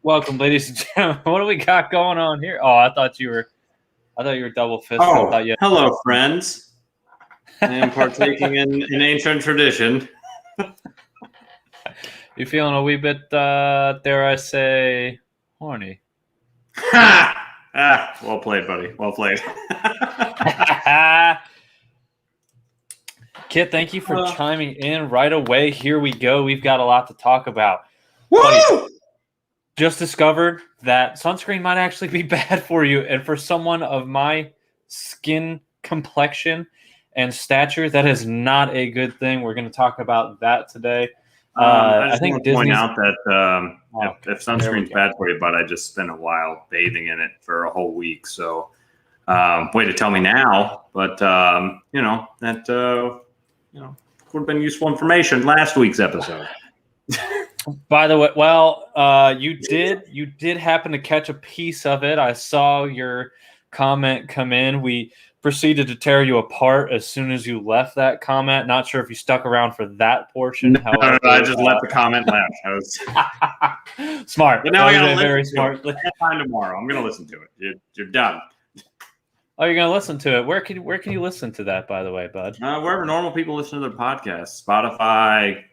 Welcome, ladies and gentlemen. What do we got going on here? Oh, I thought you were double fisted. Oh, hello, friends. I am partaking in an ancient tradition. You feeling a wee bit, dare I say, horny? Well played, buddy. Well played. Kit, thank you for chiming in right away. Here we go. We've got a lot to talk about. Woo! Buddy, just discovered that sunscreen might actually be bad for you. And for someone of my skin complexion and stature, that is not a good thing. We're going to talk about that today. I think want to point out that if sunscreen's bad for you, but I just spent a while bathing in it for a whole week. So way to tell me now. But, that would have been useful information last week's episode. By the way, you did happen to catch a piece of it. I saw your comment come in. We proceeded to tear you apart as soon as you left that comment. Not sure if you stuck around for that portion. No, I just let the comment lapse. I was smart. But now I gotta very smart. I have time tomorrow. I'm gonna listen to it. You're done. Oh, you're gonna listen to it. Where can you listen to that, by the way, bud? Wherever normal people listen to their podcasts, Spotify,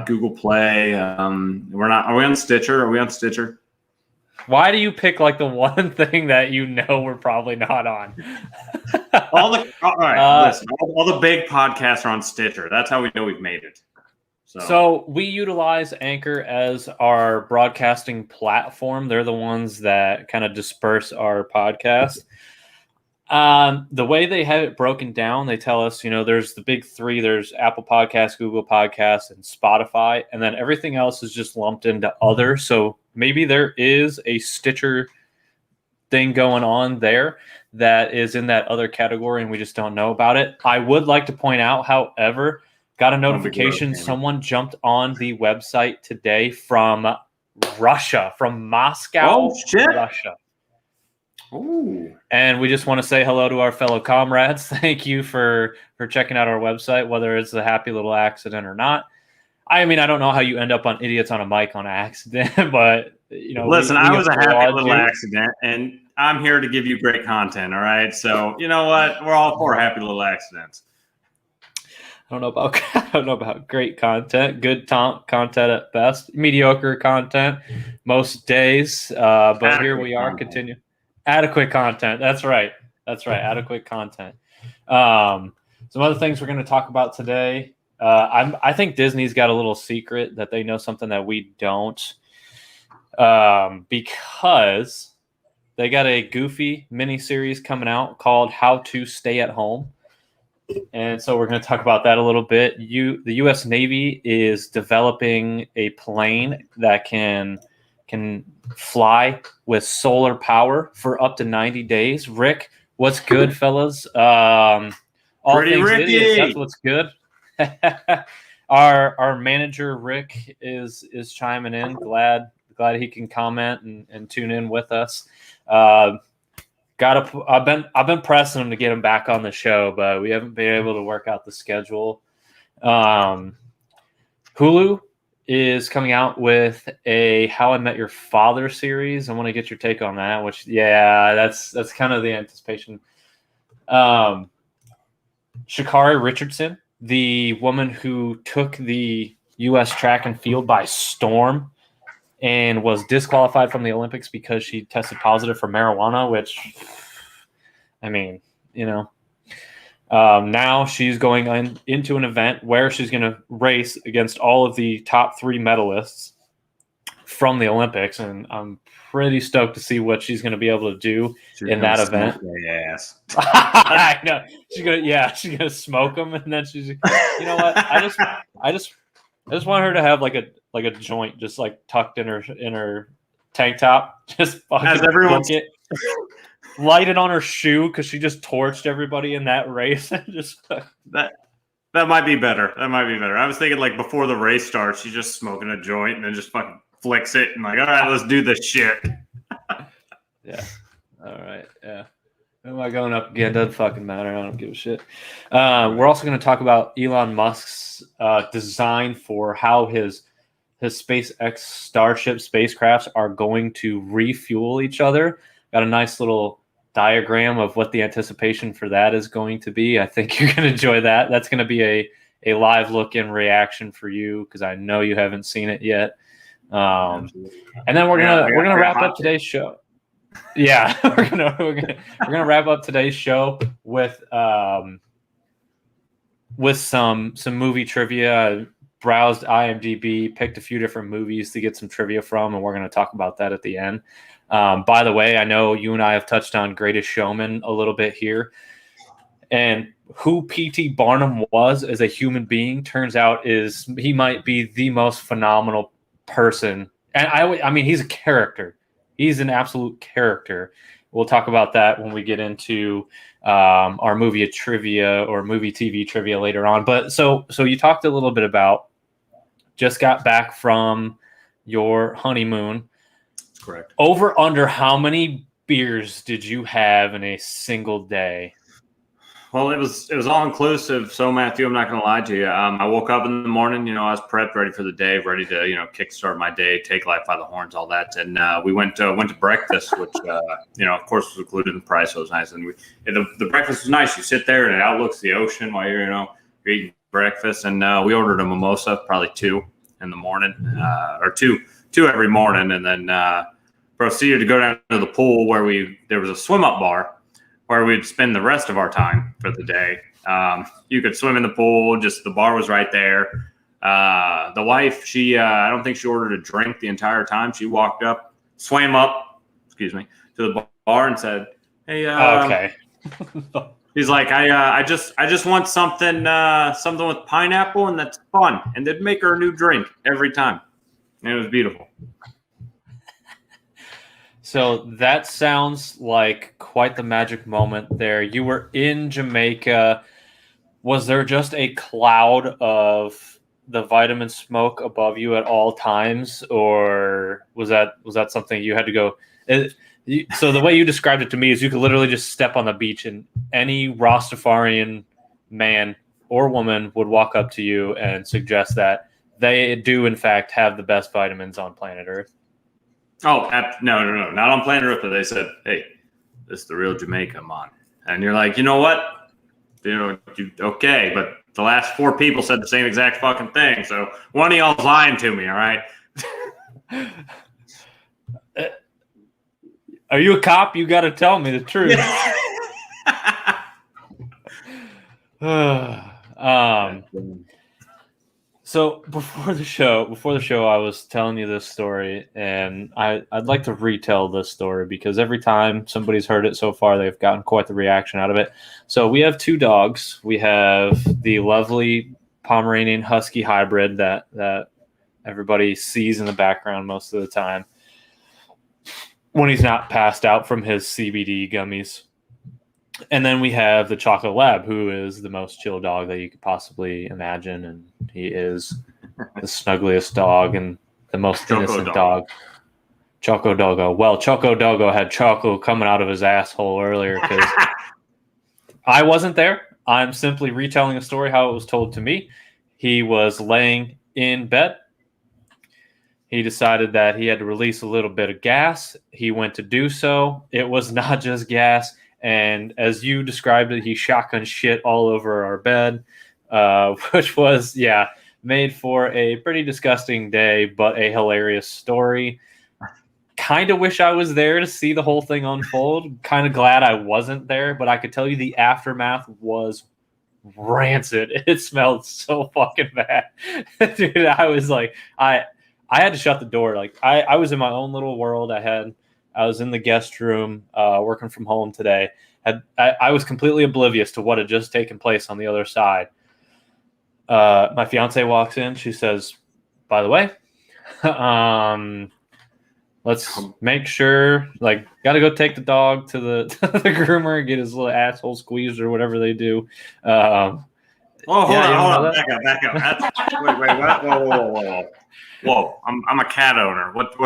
Google Play. Are we on Stitcher? Are we on Stitcher? Why do you pick like the one thing that you know we're probably not on? All the big podcasts are on Stitcher. That's how we know we've made it. So we utilize Anchor as our broadcasting platform. They're the ones that kind of disperse our podcast. The way they have it broken down, they tell us, there's the big three. There's Apple Podcasts, Google Podcasts, and Spotify. And then everything else is just lumped into other. So maybe there is a Stitcher thing going on there that is in that other category and we just don't know about it. I would like to point out, however, got a notification. Someone jumped on the website today from Russia, from Moscow, Russia. Ooh. And we just want to say hello to our fellow comrades. Thank you for checking out our website, whether it's a happy little accident or not. I mean, I don't know how you end up on Idiots on a Mic on accident, but listen, I was a happy little accident, and I'm here to give you great content. All right, so you know what? We're all for happy little accidents. I don't know about great content, good content at best, mediocre content most days. But adequate here we are, continue. Adequate content. That's right. Adequate content. Some other things we're going to talk about today. I think Disney's got a little secret that they know something that we don't, because they got a Goofy miniseries coming out called How to Stay at Home. And so we're going to talk about that a little bit. The U.S. Navy is developing a plane that can fly with solar power for up to 90 days. Rick, what's good, fellas? All Pretty things Ricky. Idiots, that's what's good. Our manager Rick is chiming in. Glad he can comment and tune in with us. I've been pressing him to get him back on the show, but we haven't been able to work out the schedule. Hulu is coming out with a How I Met Your Father series. I want to get your take on that, that's kind of the anticipation. Sha'Carri Richardson, the woman who took the U.S. track and field by storm and was disqualified from the Olympics because she tested positive for marijuana, which, I mean, now she's going into an event where she's going to race against all of the top 3 medalists from the Olympics, and I'm pretty stoked to see what she's going to be able to do in that event. Yes, I know she's gonna smoke them, and then she's, you know what? I just want her to have like a joint just like tucked in her tank top, just fucking everyone it. Light it on her shoe because she just torched everybody in that race. Just that might be better. I was thinking like before the race starts, she's just smoking a joint and then just fucking flicks it and like, all right, let's do this shit. Yeah. All right. Yeah. Who am I going up again? Doesn't fucking matter. I don't give a shit. We're also going to talk about Elon Musk's design for how his his SpaceX Starship spacecrafts are going to refuel each other. Got a nice little diagram of what the anticipation for that is going to be. I think you're going to enjoy that. That's going to be a live look-in reaction for you because I know you haven't seen it yet. And then we're gonna wrap up today's show. Yeah, we're gonna wrap up today's show with some movie trivia. Browsed IMDb, picked a few different movies to get some trivia from, and we're going to talk about that at the end. By the way, I know you and I have touched on Greatest Showman a little bit here, and who P.T. Barnum was as a human being turns out is he might be the most phenomenal person. And I mean, he's a character. He's an absolute character. We'll talk about that when we get into our movie trivia or movie TV trivia later on. But so you talked a little bit about just got back from your honeymoon. Correct. Over under how many beers did you have in a single day? Well, it was all inclusive. So Matthew, I'm not going to lie to you. I woke up in the morning, I was prepped, ready for the day, ready to, kickstart my day, take life by the horns, all that. And we went to breakfast, which, of course was included in the price. So it was nice. And the breakfast was nice. You sit there and it outlooks the ocean while you're eating breakfast. And we ordered a mimosa, probably 2 in the morning, or two every morning. And then proceeded to go down to the pool where there was a swim up bar, where we'd spend the rest of our time for the day. You could swim in the pool, just the bar was right there. The wife, she, I don't think she ordered a drink the entire time. She walked up, swam up, to the bar and said, "Hey, okay." He's like, I just want something with pineapple and that's fun. And they'd make her a new drink every time. And it was beautiful. So that sounds like quite the magic moment there. You were in Jamaica. Was there just a cloud of the vitamin smoke above you at all times, or was that something you had to go? So the way you described it to me is you could literally just step on the beach and any Rastafarian man or woman would walk up to you and suggest that they do in fact have the best vitamins on planet Earth. Oh, no, not on planet Earth. But they said, "Hey, this is the real Jamaica, man." And you're like, you know what? Okay, but the last 4 people said the same exact fucking thing. So one of y'all's lying to me, all right? Are you a cop? You got to tell me the truth. So before the show, I was telling you this story, and I'd like to retell this story because every time somebody's heard it so far, they've gotten quite the reaction out of it. So we have 2 dogs. We have the lovely Pomeranian Husky hybrid that everybody sees in the background most of the time when he's not passed out from his CBD gummies. And then we have the Choco Lab, who is the most chill dog that you could possibly imagine. And he is the snuggliest dog and the most innocent dog. Choco Doggo. Well, Choco Doggo had choco coming out of his asshole earlier because I wasn't there. I'm simply retelling a story how it was told to me. He was laying in bed. He decided that he had to release a little bit of gas. He went to do so. It was not just gas. And as you described it, he shotgun shit all over our bed, which was, made for a pretty disgusting day, but a hilarious story. Kind of wish I was there to see the whole thing unfold. Kind of glad I wasn't there, but I could tell you the aftermath was rancid. It smelled so fucking bad. Dude, I was like, I had to shut the door. Like I was in my own little world. I was in the guest room working from home today. I was completely oblivious to what had just taken place on the other side. My fiance walks in. She says, "By the way, let's make sure, got to go take the dog to the groomer and get his little asshole squeezed or whatever they do." Hold on. Back up. Wait, what? Whoa. I'm a cat owner. What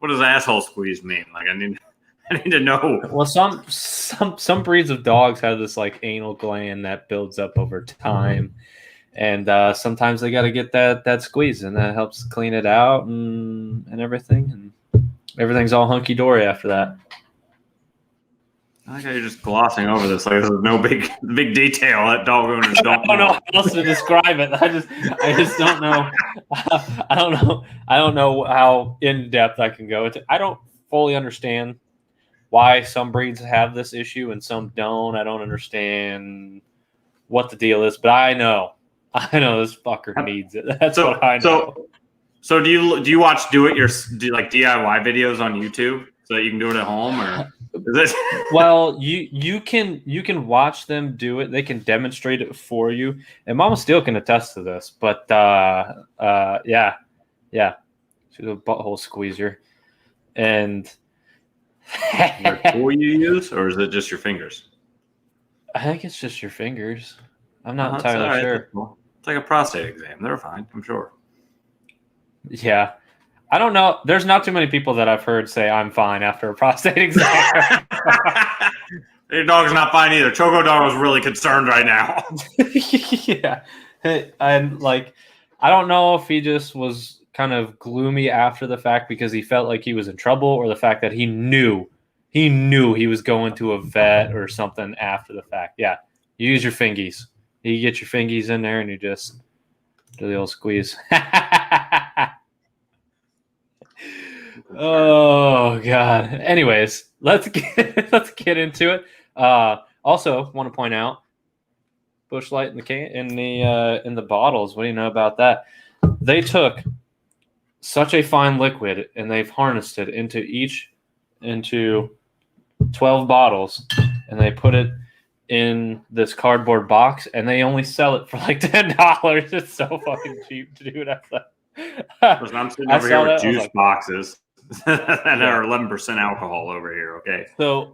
does asshole squeeze mean? I need to know. Well, some breeds of dogs have this anal gland that builds up over time, And sometimes they got to get that squeeze, and that helps clean it out and everything. And everything's all hunky dory after that. I think you're just glossing over this. Like, there's no big detail that dog owners don't know. I don't know how else to describe it. I just don't know. I don't know how in depth I can go into. I don't fully understand why some breeds have this issue and some don't. I don't understand what the deal is, but I know this fucker needs it. That's what I know. So do you watch like DIY videos on YouTube so that you can do it at home, or is it? Well, you can watch them do it. They can demonstrate it for you, and Mama Steel can attest to this. But yeah, she's a butthole squeezer, and. Is there a tool you use, or is it just your fingers? I think it's just your fingers. I'm not entirely sure. Cool. It's like a prostate exam. They're fine, I'm sure. Yeah. I don't know. There's not too many people that I've heard say I'm fine after a prostate exam. Your dog's not fine either. Choco Dog was really concerned right now. Yeah. And I don't know if he just was kind of gloomy after the fact because he felt like he was in trouble, or the fact that he knew he was going to a vet or something after the fact. Yeah, you use your fingies. You get your fingies in there and you just do the old squeeze. Oh God. Anyways, let's get into it. Also, want to point out Busch Light in the bottles. What do you know about that? They took such a fine liquid and they've harnessed it into 12 bottles, and they put it in this cardboard box, and they only sell it for like $10. It's so fucking cheap, dude. I'm sitting over here with juice boxes that are 11% alcohol over here. Okay. So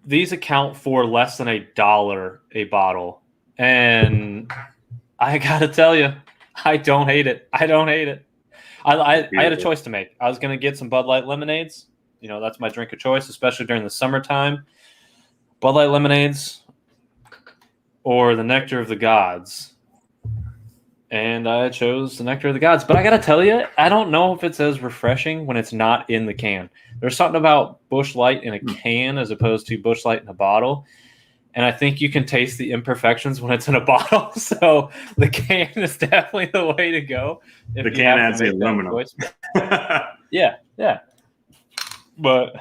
these account for less than $1 a bottle, and I gotta tell you, I don't hate it. I had a choice to make. I was gonna get some Bud Light lemonades. You know, that's my drink of choice, especially during the summertime. Bud Light lemonades or the Nectar of the Gods. And I chose the Nectar of the Gods. But I got to tell you, I don't know if it's as refreshing when it's not in the can. There's something about Busch Light in a can as opposed to Busch Light in a bottle. And I think you can taste the imperfections when it's in a bottle. So the can is definitely the way to go. The can has the aluminum. Yeah. But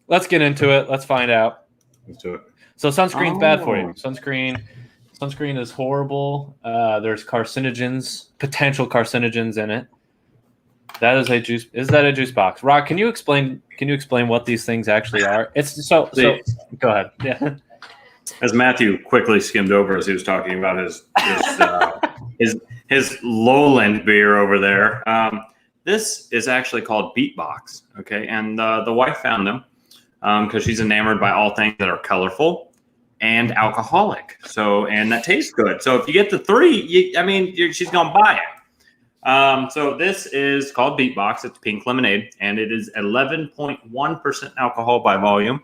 let's get into it. Let's find out. Let's do it. So sunscreen's bad for you. Sunscreen is horrible. There's potential carcinogens in it. That is a juice. Is that a juice box? Rock, can you explain what these things actually are? It's so go ahead. Yeah. As Matthew quickly skimmed over as he was talking about his lowland beer over there. This is actually called Beatbox, okay? And the wife found them because she's enamored by all things that are colorful and alcoholic. And that tastes good. So if you get the three, she's gonna buy it. So this is called Beatbox. It's pink lemonade, and it is 11.1% alcohol by volume.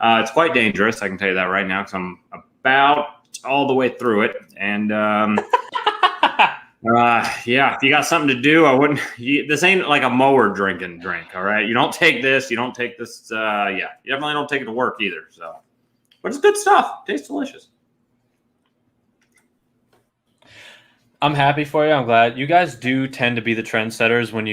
It's quite dangerous, I can tell you that right now, because I'm about all the way through it. And yeah, if you got something to do, I wouldn't. This ain't like a mower drinking drink, all right? You don't take this. You don't take this. Yeah, you definitely don't take it to work either. So, but it's good stuff. Tastes delicious. I'm happy for you. I'm glad. You guys do tend to be the trendsetters when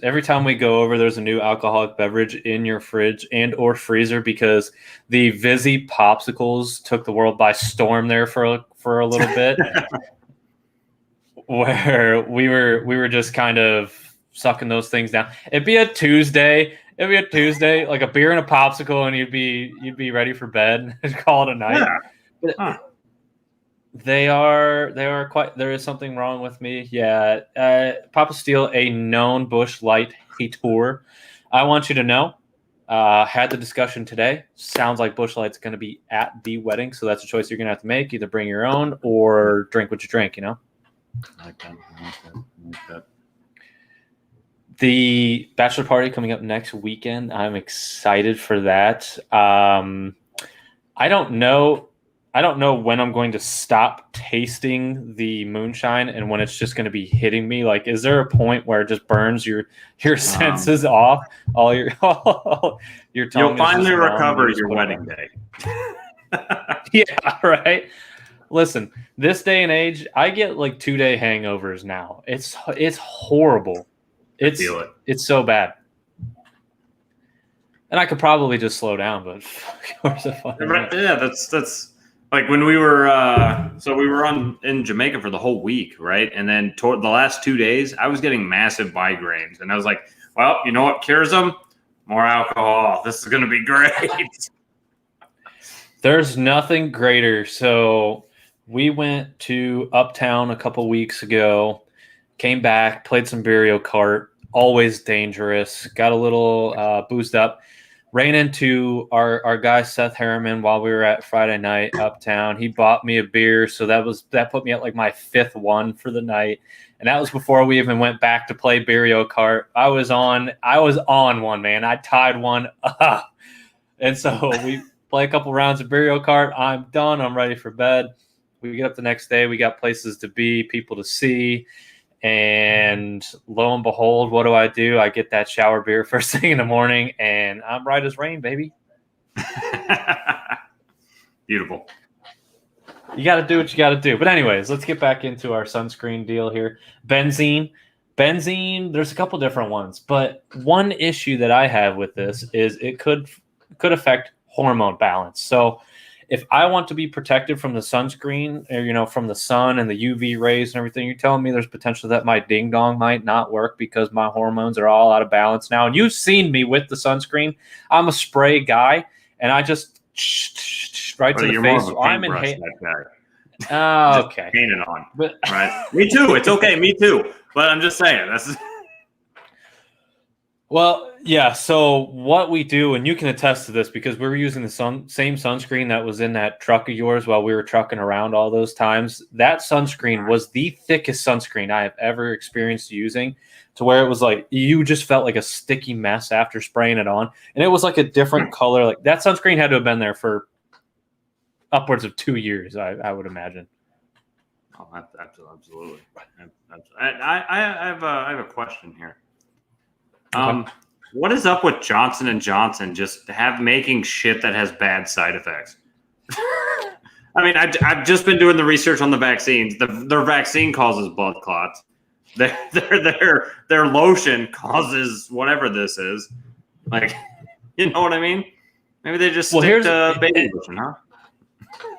every time we go over, there's a new alcoholic beverage in your fridge and or freezer, because the Vizzy popsicles took the world by storm there for a little bit. Where we were just kind of sucking those things down. It'd be a Tuesday, like a beer and a popsicle, and you'd be ready for bed and call it a night. Yeah. Huh. They are quite. There is something wrong with me. Yeah, Papa Steel, a known Busch Light hater. I want you to know. Had the discussion today. Sounds like Busch Light's going to be at the wedding, so that's a choice you're going to have to make. Either bring your own or drink what you drink. You know. I like that. The bachelor party coming up next weekend. I'm excited for that. I don't know. I don't know when I'm going to stop tasting the moonshine and when it's just going to be hitting me. Like, is there a point where it just burns your senses off? All your your tongue. You'll finally recover your wedding day. Yeah, right. Listen, this day and age, I get like 2-day hangovers now. It's horrible. I feel it. It's so bad. And I could probably just slow down, but of course I fucking yeah, that's like when we were in Jamaica for the whole week, right? And then toward the last 2 days, I was getting massive migraines, and I was like, "Well, you know what cures them? More alcohol. This is going to be great." There's nothing greater. So we went to Uptown a couple weeks ago, came back, played some Mario Kart. Always dangerous. Got a little boozed up. Ran into our guy Seth Harriman while we were at Friday night Uptown. He bought me a beer, so that put me at like my 5th one for the night, and that was before we even went back to play Mario Kart. I was on one, man. I tied one up, and so we play a couple rounds of Mario Kart. I'm done. I'm ready for bed. We get up the next day. We got places to be, people to see. And lo and behold, what do? I get that shower beer first thing in the morning, and I'm right as rain, baby. Beautiful. You got to do what you got to do. But anyways, let's get back into our sunscreen deal here. Benzene, there's a couple different ones. But one issue that I have with this is it could affect hormone balance. So if I want to be protected from the sunscreen, or, from the sun and the UV rays and everything, you're telling me there's potential that my ding dong might not work because my hormones are all out of balance now. And you've seen me with the sunscreen. I'm a spray guy, and I just right to the face. So I'm in hate. Oh, okay. Paint it on. But right. Me too. It's okay. Me too. But I'm just saying that's. Well, yeah. So what we do, and you can attest to this because we were using the same sunscreen that was in that truck of yours while we were trucking around all those times. That sunscreen was the thickest sunscreen I have ever experienced using, to where it was like you just felt like a sticky mess after spraying it on, and it was like a different color. Like that sunscreen had to have been there for upwards of 2 years, I would imagine. Oh, absolutely. I have a question here. What is up with Johnson & Johnson just making shit that has bad side effects? I mean, I've just been doing the research on the vaccines. Their vaccine causes blood clots. Their lotion causes whatever this is. Like, you know what I mean? Maybe they just stick to baby lotion, huh?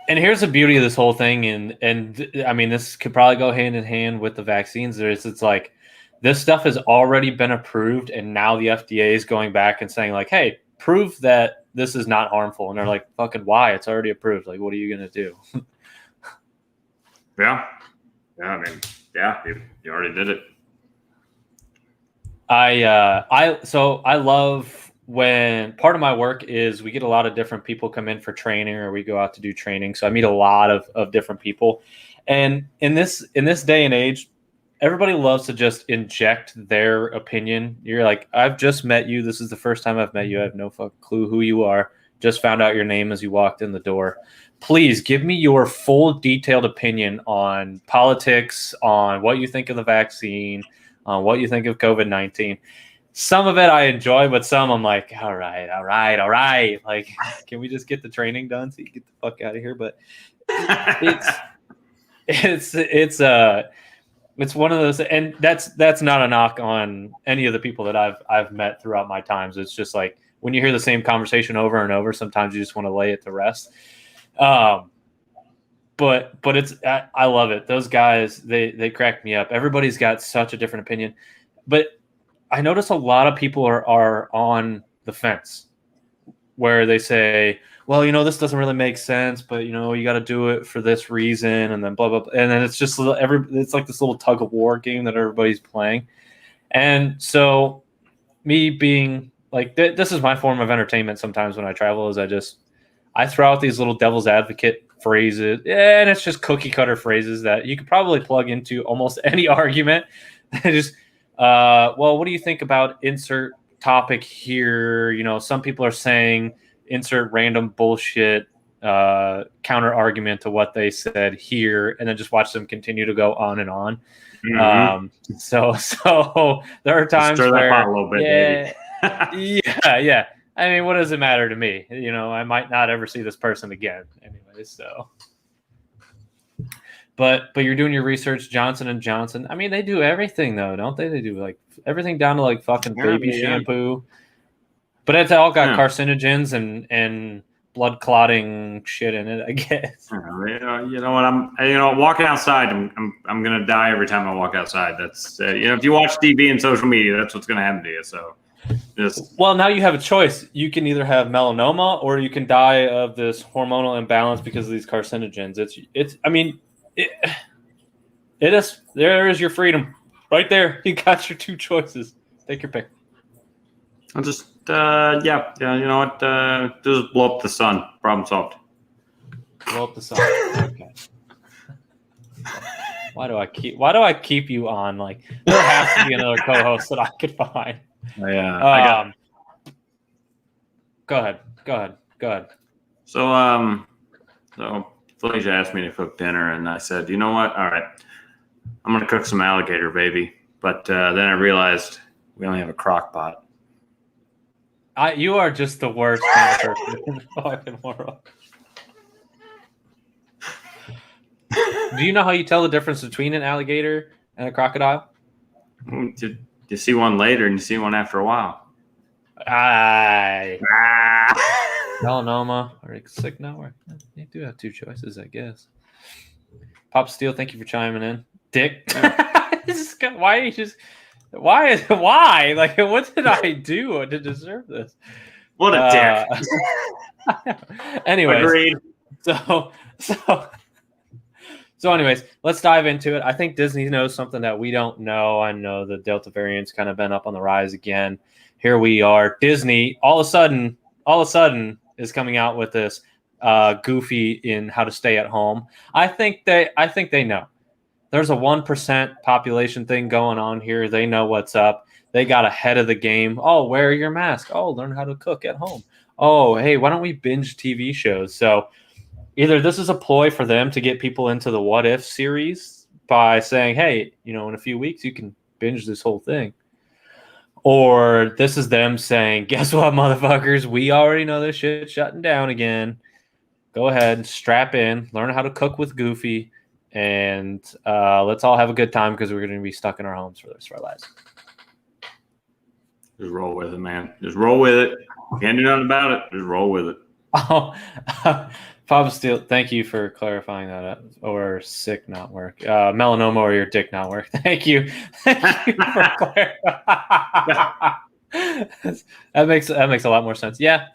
And here's the beauty of this whole thing, and I mean, this could probably go hand in hand with the vaccines. It's like, this stuff has already been approved, and now the FDA is going back and saying, like, hey, prove that this is not harmful. And they're like, fucking why? It's already approved. Like, what are you going to do? Yeah. I mean, yeah, you already did it. I love when part of my work is we get a lot of different people come in for training, or we go out to do training. So I meet a lot of different people. And in this day and age, everybody loves to just inject their opinion. You're like, I've just met you. This is the first time I've met you. I have no fucking clue who you are. Just found out your name as you walked in the door. Please give me your full detailed opinion on politics, on what you think of the vaccine, on what you think of COVID-19. Some of it I enjoy, but some I'm like, all right. Like, can we just get the training done so you get the fuck out of here? But it's one of those, and that's not a knock on any of the people that I've met throughout my times. It's just like when you hear the same conversation over and over, sometimes you just want to lay it to rest. But I love it. Those guys, they crack me up. Everybody's got such a different opinion, but I notice a lot of people are on the fence where they say, well, this doesn't really make sense, but you got to do it for this reason, and then blah blah blah. And then it's just it's like this little tug of war game that everybody's playing. And so me being like, this is my form of entertainment sometimes when I travel, is I throw out these little devil's advocate phrases, and it's just cookie cutter phrases that you could probably plug into almost any argument. Just well, what do you think about insert topic here? Some people are saying insert random bullshit counter argument to what they said here, and then just watch them continue to go on and on. So there are times Stir that where pot a little bit, baby. yeah. I mean, what does it matter to me? I might not ever see this person again anyway. So, but you're doing your research, Johnson & Johnson. I mean, they do everything though, don't they? They do like everything down to like fucking baby shampoo. But it's all got carcinogens and blood clotting shit in it, I guess. You know what? Walking outside, I'm gonna die every time I walk outside. That's if you watch TV and social media, that's what's gonna happen to you. So, well, now you have a choice. You can either have melanoma or you can die of this hormonal imbalance because of these carcinogens. It is. There is your freedom, right there. You got your two choices. Take your pick. I'll just you know what? Just blow up the sun. Problem solved. Blow up the sun. Okay. Why do I keep you on? Like, there has to be another co-host that I could find. Yeah. Go ahead. So Felicia asked me to cook dinner, and I said, you know what? All right, I'm gonna cook some alligator, baby. But then I realized we only have a crock pot. You are just the worst kind of person in the fucking world. Do you know how you tell the difference between an alligator and a crocodile? You see one later and you see one after a while. Melanoma or sick network. You do have two choices, I guess. Pop Steel, thank you for chiming in. Dick. Why? Like, what did I do to deserve this? What a dick. Anyways. Agreed. So anyways, let's dive into it. I think Disney knows something that we don't know. I know the Delta variant's kind of been up on the rise again. Here we are. Disney all of a sudden is coming out with this Goofy in how to stay at home. I think they know. There's a 1% population thing going on here. They know what's up. They got ahead of the game. Oh, wear your mask. Oh, learn how to cook at home. Oh, hey, why don't we binge TV shows? So either this is a ploy for them to get people into the What If series by saying, hey, in a few weeks you can binge this whole thing. Or this is them saying, guess what, motherfuckers? We already know this shit's shutting down again. Go ahead and strap in, learn how to cook with Goofy, and let's all have a good time because we're going to be stuck in our homes for the rest of our lives. Just roll with it, man. Just roll with it. Can't do nothing about it. Just roll with it. Oh, Papa Steel, thank you for clarifying that. Or sick not work. Melanoma or your dick not work. Thank you. Thank you for clarifying. That makes a lot more sense. Yeah.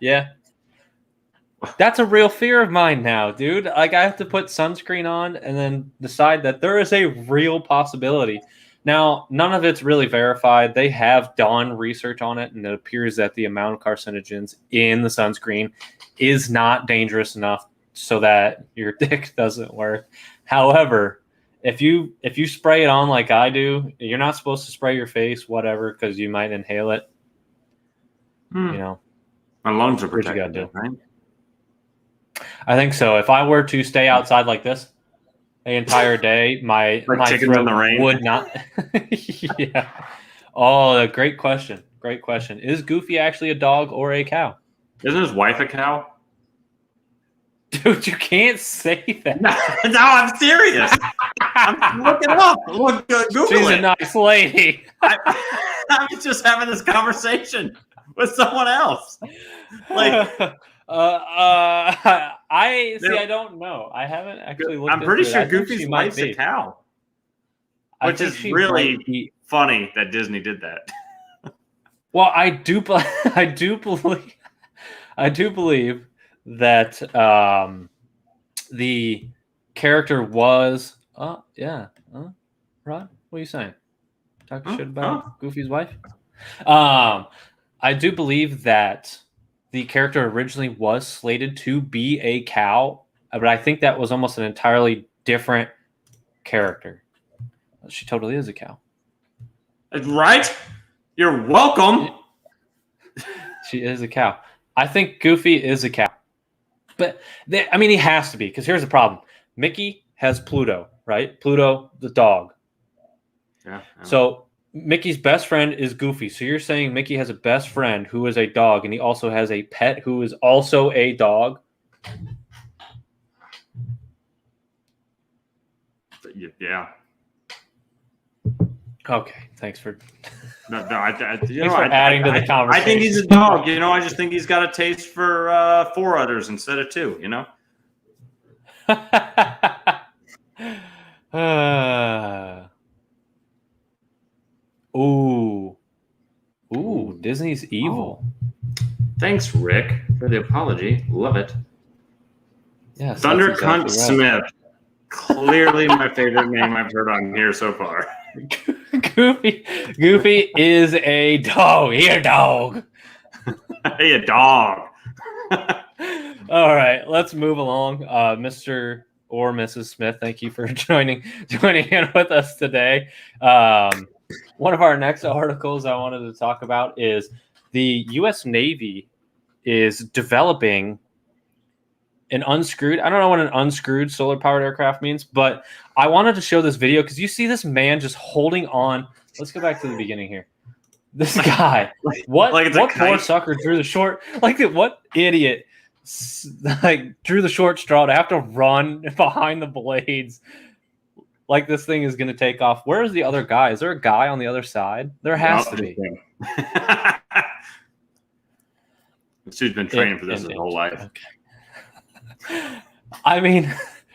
That's a real fear of mine now, dude. Like, I have to put sunscreen on and then decide that there is a real possibility. Now, none of it's really verified. They have done research on it, and it appears that the amount of carcinogens in the sunscreen is not dangerous enough so that your dick doesn't work. However, if you spray it on like I do, you're not supposed to spray your face, whatever, because you might inhale it. My lungs are protected. What you gotta do, right? I think so. If I were to stay outside like this the entire day, my chickens in the rain would not. Yeah. Oh, great question. Is Goofy actually a dog or a cow? Isn't his wife a cow? Dude, you can't say that. No, I'm serious. I'm looking it up. Google She's it. a nice lady. I was just having this conversation with someone else. Like, I don't know. I haven't actually looked. I'm pretty sure Goofy's wife's a cow, which is really funny that Disney did that. Well, I do believe that the character was. Rod, what are you saying? Talking shit about Goofy's wife? I do believe that the character originally was slated to be a cow, but I think that was almost an entirely different character. She totally is a cow. Right? You're welcome. She is a cow. I think Goofy is a cow. But he has to be, because here's the problem. Mickey has Pluto, right? Pluto, the dog. Yeah. So Mickey's best friend is Goofy. So you're saying Mickey has a best friend who is a dog, and he also has a pet who is also a dog? Yeah. Okay, thanks for adding to the conversation. I think he's a dog. I just think he's got a taste for 4 others instead of 2. Ooh, Disney's evil. Thanks, Rick, for the apology. Love it. Yes, Thunder Cunt Smith. Clearly my favorite name I've heard on here so far. Goofy is a dog. He a dog. He a dog. All right, let's move along. Mr. or Mrs. Smith, thank you for joining in with us today. One of our next articles I wanted to talk about is the U.S. Navy is developing an unscrewed. I don't know what an unscrewed solar-powered aircraft means, but I wanted to show this video because you see this man just holding on. Let's go back to the beginning here. This guy, what poor sucker drew the short? What idiot drew the short straw to have to run behind the blades? Like this thing is going to take off. Where is the other guy? Is there a guy on the other side? There has to be. This dude's been training for this his whole life. Okay. I mean,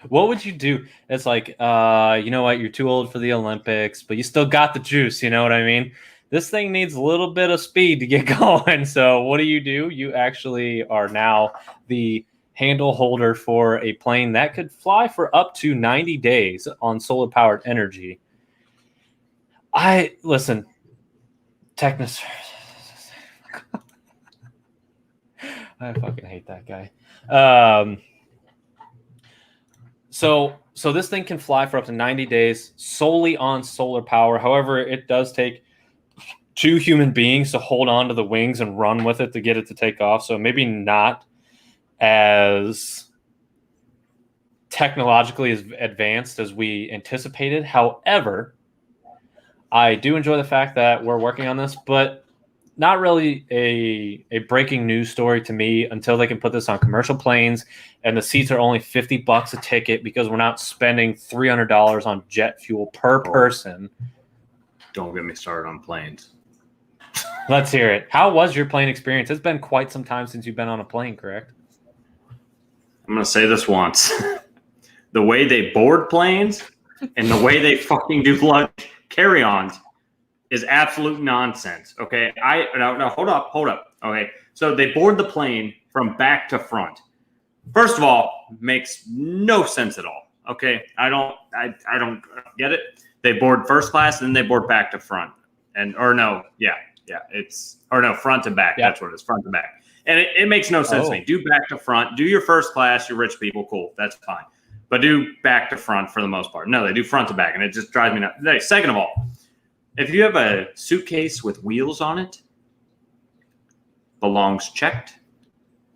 what would you do? It's like, you know what? You're too old for the Olympics, but you still got the juice. You know what I mean? This thing needs a little bit of speed to get going. So what do? You actually are now the handle holder for a plane that could fly for up to 90 days on solar-powered energy. Listen, Technos. I fucking hate that guy. So this thing can fly for up to 90 days solely on solar power. However, it does take 2 human beings to hold on to the wings and run with it to get it to take off. So maybe not as technologically as advanced as we anticipated. However, I do enjoy the fact that we're working on this, but not really a breaking news story to me until they can put this on commercial planes and the seats are only $50 a ticket because we're not spending $300 on jet fuel per person. Don't get me started on planes. Let's hear it. How was your plane experience? It's been quite some time since you've been on a plane, correct? I'm going to say this once. The way they board planes and the way they fucking do carry-ons is absolute nonsense. Okay. No, hold up. Okay. So they board the plane from back to front. First of all, makes no sense at all. Okay. I don't get it. They board first class and then they board back to front. Front to back. Yeah. That's what it is. Front to back. And it makes no sense to me. Do back to front. Do your first class. You're rich people. Cool. That's fine. But do back to front for the most part. No, they do front to back. And it just drives me nuts. Second of all, if you have a suitcase with wheels on it, belongs checked.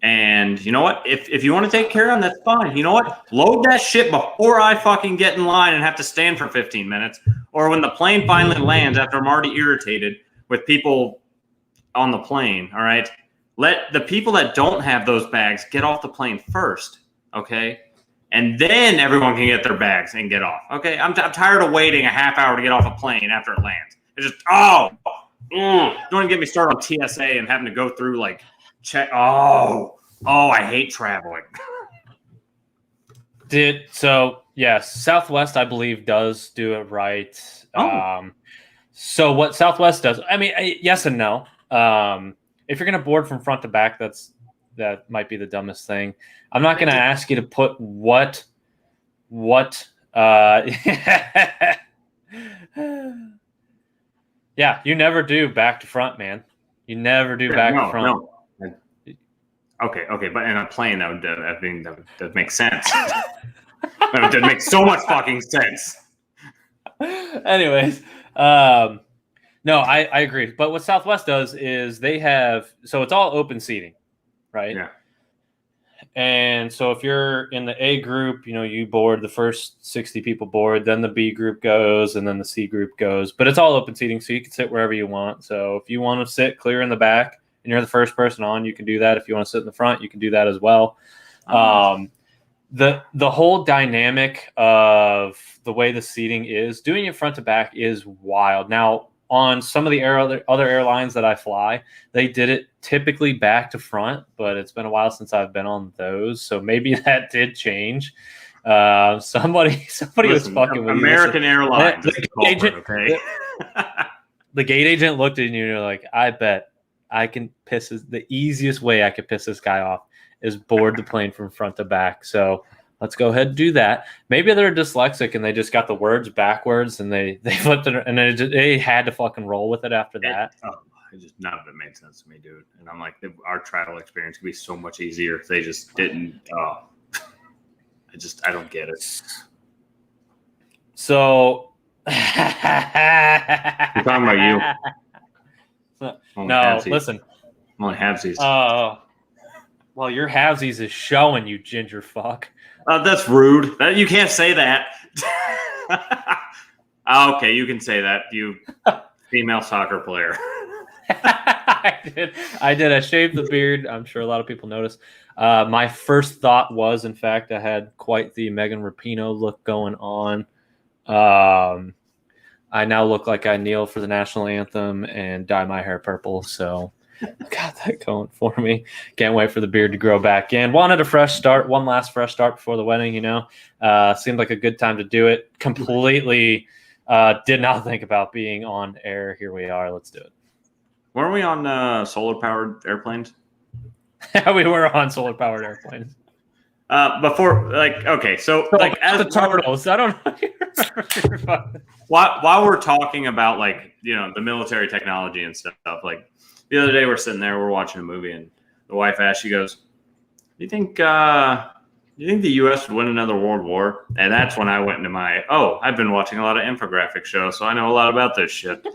And you know what? If you want to take care of them, that's fine. You know what? Load that shit before I fucking get in line and have to stand for 15 minutes. Or when the plane finally lands after I'm already irritated with people on the plane, all right? Let the people that don't have those bags get off the plane first, okay? And then everyone can get their bags and get off. Okay, I'm tired of waiting a half hour to get off a plane after it lands. It's just don't even get me started on TSA and having to go through check. I hate traveling. Yes, Southwest I believe does do it right. So what Southwest does, I mean, yes and no. If you're gonna board from front to back, that might be the dumbest thing. I'm not going to ask you to put what yeah, you never do back to front, man. You never do back to front. No. Okay, but in a plane that would make sense. That would make so much fucking sense. Anyways, no, I agree. But what Southwest does is they have, so it's all open seating, right? Yeah. And so if you're in the A group, you board, the first 60 people board, then the B group goes, and then the C group goes. But it's all open seating, so you can sit wherever you want. So if you want to sit clear in the back and you're the first person on, you can do that. If you want to sit in the front, you can do that as well. The whole dynamic of the way the seating is, doing it front to back is wild. Now, on some of the other airlines that I fly, they did it typically back to front, but it's been a while since I've been on those, so maybe that did change. Somebody was fucking with American Airlines. The gate agent looked at you and you're like, I bet I can the easiest way I could piss this guy off is board the plane from front to back. So let's go ahead and do that. Maybe they're dyslexic and they just got the words backwards and they flipped it, and they had to fucking roll with it after that. None of it made sense to me, dude. And I'm like, our travel experience could be so much easier if they just didn't. I don't get it. So we're talking about you. No, listen. I'm only halvesies. Well, your halvesies is showing, you ginger fuck. That's rude. You can't say that. Okay, you can say that, you female soccer player. I did. I shaved the beard. I'm sure a lot of people noticed. My first thought was, in fact, I had quite the Megan Rapinoe look going on. I now look like I kneel for the national anthem and dye my hair purple. So got that going for me. Can't wait for the beard to grow back in. Wanted a fresh start, one last fresh start before the wedding, Seemed like a good time to do it. Completely did not think about being on air. Here we are. Let's do it. Weren't we on solar-powered airplanes? We were on solar-powered airplanes. Before, as the turtles, I don't know. While we're talking about the military technology and stuff, like the other day we're sitting there, we're watching a movie, and the wife asked, she goes, "Do you think the U.S. would win another world war?" And that's when I went into I've been watching a lot of infographic shows, so I know a lot about this shit.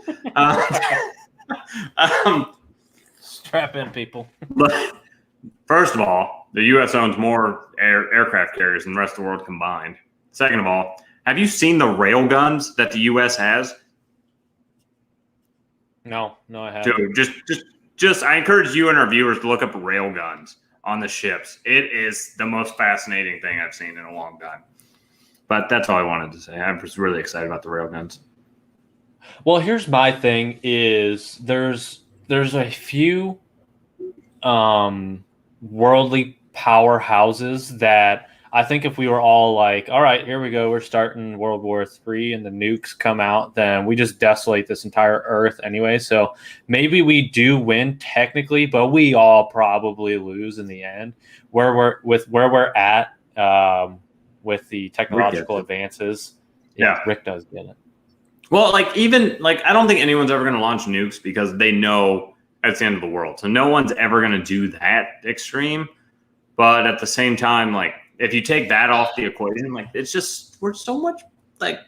Strap in, people. But first of all, the U.S. owns more aircraft carriers than the rest of the world combined. Second of all, have you seen the rail guns that the U.S. has? No, I haven't. Dude, just I encourage you and our viewers to look up rail guns on the ships. It is the most fascinating thing I've seen in a long time. But that's all I wanted to say. I'm just really excited about the rail guns. Well, here's my thing: is there's a few worldly powerhouses that I think if we were all like, all right, here we go, we're starting World War III and the nukes come out, then we just desolate this entire earth anyway. So maybe we do win technically, but we all probably lose in the end. Where we're at with the technological advances. Yeah, Rick does get it. Well, I don't think anyone's ever going to launch nukes because they know it's the end of the world. So no one's ever going to do that extreme. But at the same time, if you take that off the equation, it's just, we're so much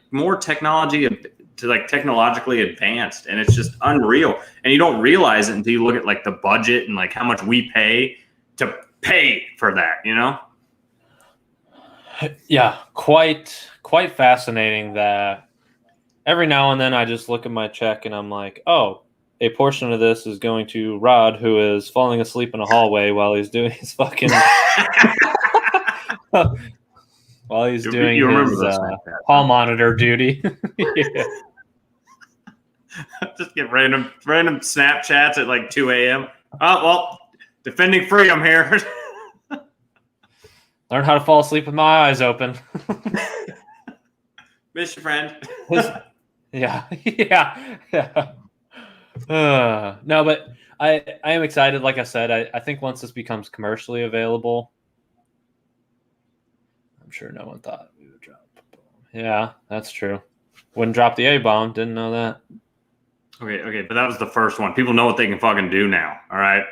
more technologically advanced, and it's just unreal. And you don't realize it until you look at the budget and how much we pay to pay for that, Yeah, quite fascinating that every now and then I just look at my check and I'm like, oh, a portion of this is going to Rod, who is falling asleep in a hallway while he's doing his fucking while he's doing his hall monitor duty. Yeah. Just get random Snapchats at 2 a.m. Oh, well, defending freedom here. Learn how to fall asleep with my eyes open. Miss your friend. Yeah. No, but I am excited. Like I said, I think once this becomes commercially available, I'm sure no one thought we would drop a bomb. Yeah, that's true. Wouldn't drop the A-bomb. Didn't know that. Okay, but that was the first one. People know what they can fucking do now. All right.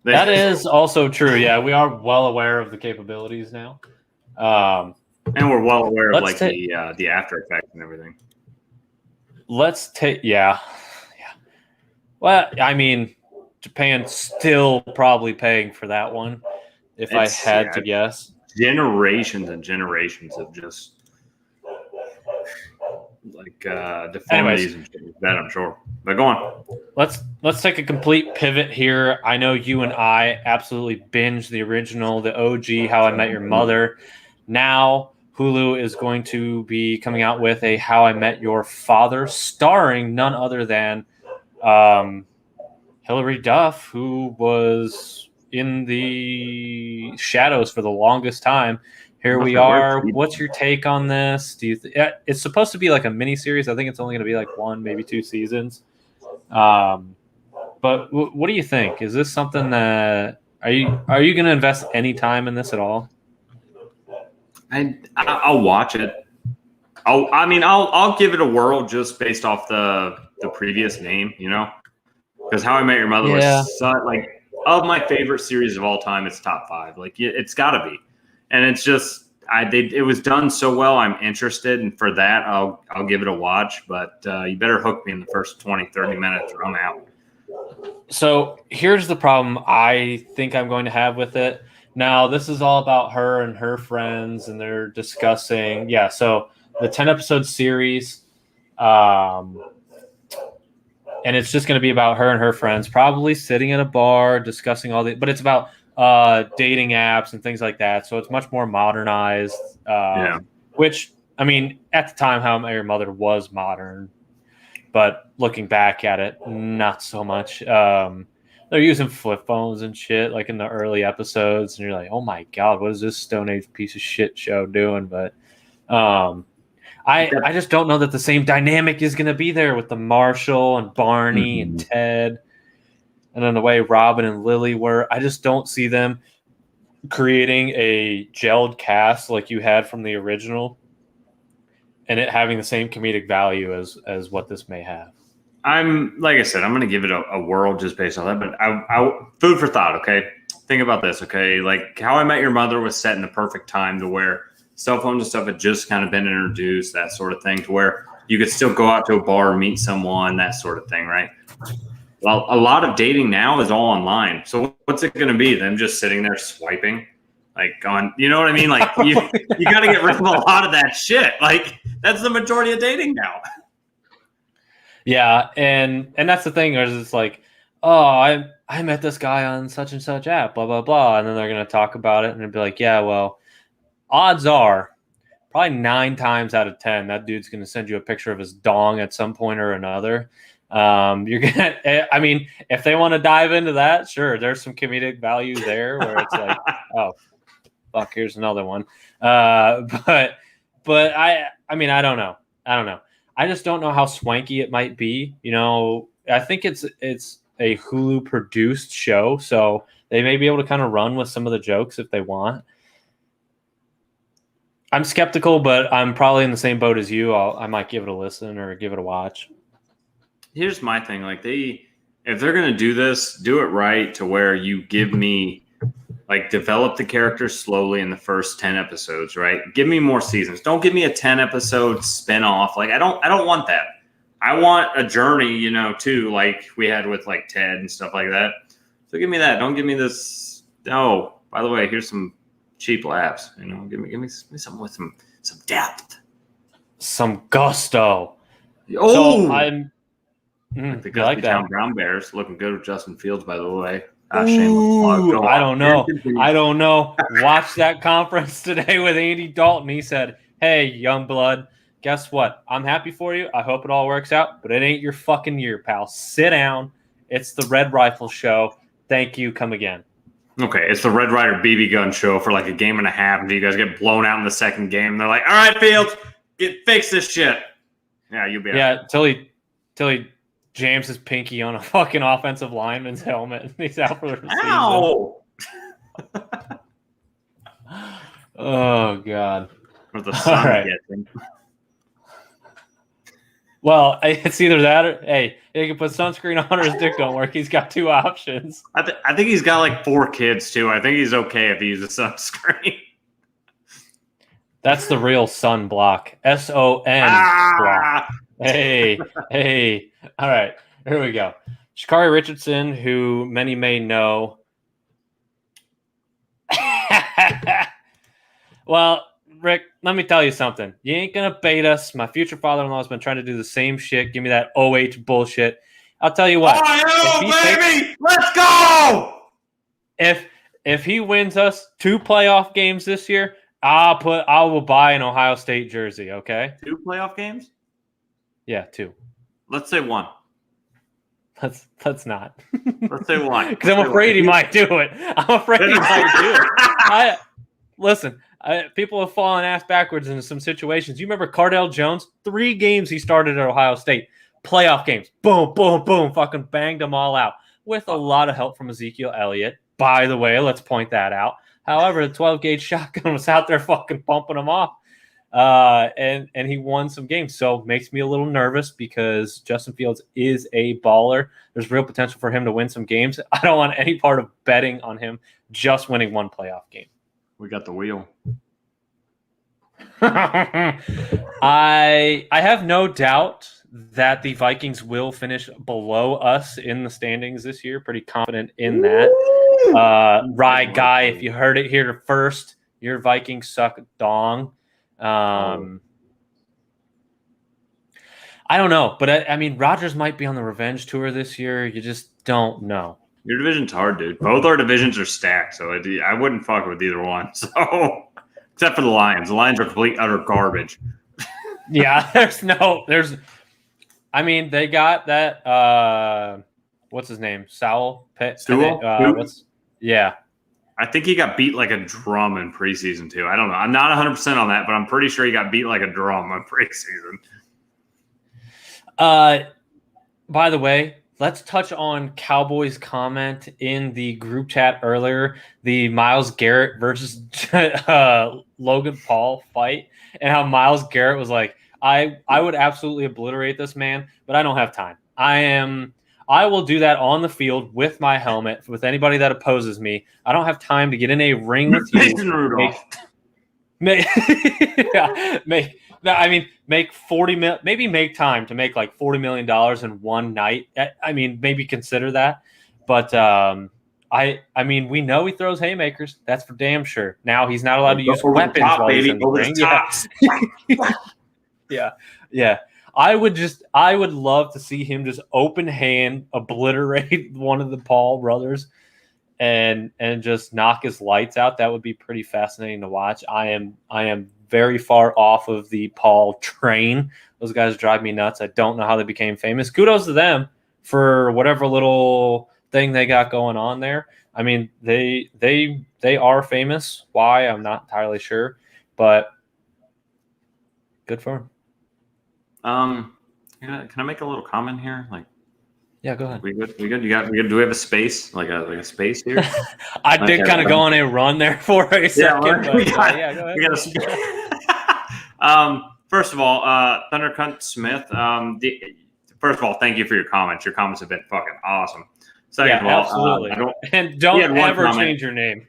That is also true. Yeah, we are well aware of the capabilities now. And we're well aware of the after effects and everything. Yeah. Well, I mean, Japan's still probably paying for that one. if I had to guess. Generations and generations of just like deformities and shit like that, I'm sure. But go on. Let's take a complete pivot here. I know you and I absolutely binged the original, the OG, How I Met Your Mother. Now Hulu is going to be coming out with a How I Met Your Father, starring none other than Hilary Duff, who was in the shadows for the longest time. Here we are. What's your take on this? Do you it's supposed to be like a mini series? I think it's only going to be like 1, maybe 2 seasons. But what do you think? Is this something that are you going to invest any time in this at all? I'll watch it. I'll give it a whirl just based off the previous name, because How I Met Your Mother was like of my favorite series of all time. It's top 5. Like it's got to be, and it's just it was done so well. I'm interested, and for that, I'll give it a watch. But you better hook me in the first 20-30 minutes, or I'm out. So here's the problem I think I'm going to have with it. Now, this is all about her and her friends, and they're discussing, so the 10-episode series, and it's just going to be about her and her friends, probably sitting at a bar, discussing but it's about dating apps and things like that, so it's much more modernized, which, I mean, at the time, How I Met Your Mother was modern, but looking back at it, not so much. They're using flip phones and shit like in the early episodes, and you're like, oh my god, what is this Stone Age piece of shit show doing? But I just don't know that the same dynamic is going to be there with the Marshall and Barney and Ted, and then the way Robin and Lily were. I just don't see them creating a gelled cast like you had from the original, and it having the same comedic value as what this may have. Like I said, I'm going to give it a whirl just based on that. But I food for thought. Okay, think about this. Okay, like How I Met Your Mother was set in the perfect time to where cell phones and stuff had just kind of been introduced, that sort of thing, to where you could still go out to a bar, meet someone, that sort of thing, right? Well, a lot of dating now is all online. So what's it going to be? Them just sitting there swiping, like on, you know what I mean? Like you got to get rid of a lot of that shit. Like that's the majority of dating now. Yeah, and that's the thing, is it's like, oh, I met this guy on such and such app, blah blah blah, and then they're gonna talk about it and they'll be like, yeah, well, odds are probably 9 times out of 10 that dude's gonna send you a picture of his dong at some point or another. You're gonna, I mean, if they want to dive into that, sure, there's some comedic value there where it's like, oh, fuck, here's another one. But I mean, I don't know. I just don't know how swanky it might be. I think it's a Hulu produced show, so they may be able to kind of run with some of the jokes if they want. I'm skeptical, but I'm probably in the same boat as you. I might give it a listen or give it a watch. Here's my thing. Like if they're going to do this, do it right to where you give me, like, develop the characters slowly in the first 10 episodes, right? Give me more seasons. Don't give me a 10-episode spinoff. Like, I don't want that. I want a journey, too, like we had with, like, Ted and stuff like that. So give me that. Don't give me this. Oh, by the way, here's some cheap laughs. Give me something with some depth. Some gusto. Oh! So I'm... the Gusty Town Brown Bears looking good with Justin Fields, by the way. Ooh, I don't know. Watched that conference today with Andy Dalton. He said, hey, young blood, guess what? I'm happy for you. I hope it all works out, but it ain't your fucking year, pal. Sit down. It's the Red Rifle Show. Thank you. Come again. Okay, it's the Red Ryder BB gun show for like a game and a half until you guys get blown out in the second game. They're like, all right, Fields, fix this shit. Yeah, you'll be out. Till he jams his pinky on a fucking offensive lineman's helmet and he's out for the season. Ow! Oh, God. Or the sun gets him. Well, it's either that or, hey, he can put sunscreen on or his dick don't work. He's got 2 options. I think he's got like 4 kids, too. I think he's okay if he uses sunscreen. That's the real sunblock. S-O-N block. Hey. All right, here we go. Sha'Carri Richardson, who many may know. Well, Rick, let me tell you something. You ain't going to bait us. My future father-in-law has been trying to do the same shit. Give me that OH bullshit. I'll tell you what. Baby! Let's go! If he wins us 2 playoff games this year, I will buy an Ohio State jersey, okay? 2 playoff games? Yeah, 2. Let's say 1. Let's not. Let's say 1. Because I'm afraid he might do it. I'm afraid he might do it. Listen, people have fallen ass backwards in some situations. You remember Cardell Jones? 3 games he started at Ohio State. Playoff games. Boom, boom, boom. Fucking banged them all out with a lot of help from Ezekiel Elliott. By the way, let's point that out. However, the 12-gauge shotgun was out there fucking pumping him off. And he won some games. So makes me a little nervous because Justin Fields is a baller. There's real potential for him to win some games. I don't want any part of betting on him just winning 1 playoff game. We got the wheel. I have no doubt that the Vikings will finish below us in the standings this year. Pretty confident in that. Rye guy, if you heard it here first, your Vikings suck dong. I don't know, but I mean, Rodgers might be on the revenge tour this year. You just don't know. Your division's hard, dude. Both our divisions are stacked, so I wouldn't fuck with either one. So, except for the Lions. The Lions are complete utter garbage. Yeah, I mean, they got that. What's his name? Sewell. Yeah. I think he got beat like a drum in preseason too. I don't know. I'm not 100% on that, but I'm pretty sure he got beat like a drum in preseason. By the way, let's touch on Cowboys' comment in the group chat earlier, the Myles Garrett versus Logan Paul fight, and how Myles Garrett was like, I would absolutely obliterate this man, but I don't have time. I will do that on the field with my helmet with anybody that opposes me. I don't have time to get in a ring with you. Mason Rudolph. Make 40 million, maybe make time to make like $40 million in one night. I mean, maybe consider that. But I mean, we know he throws haymakers. That's for damn sure. Now he's not allowed to use weapons while he's in the ring. Yeah. I would love to see him just open hand obliterate one of the Paul brothers and just knock his lights out. That would be pretty fascinating to watch. I am very far off of the Paul train. Those guys drive me nuts. I don't know how they became famous. Kudos to them for whatever little thing they got going on there. I mean, they are famous. Why? I'm not entirely sure, but good for them. Can I make a little comment here? Like, yeah, go ahead. We good? Do we have a space? Like a space here? I did kind of go on a run there for a second. Go ahead. We got first of all, Thundercunt Smith. First of all, thank you for your comments. Your comments have been fucking awesome. Second of all, absolutely. Don't ever change your name.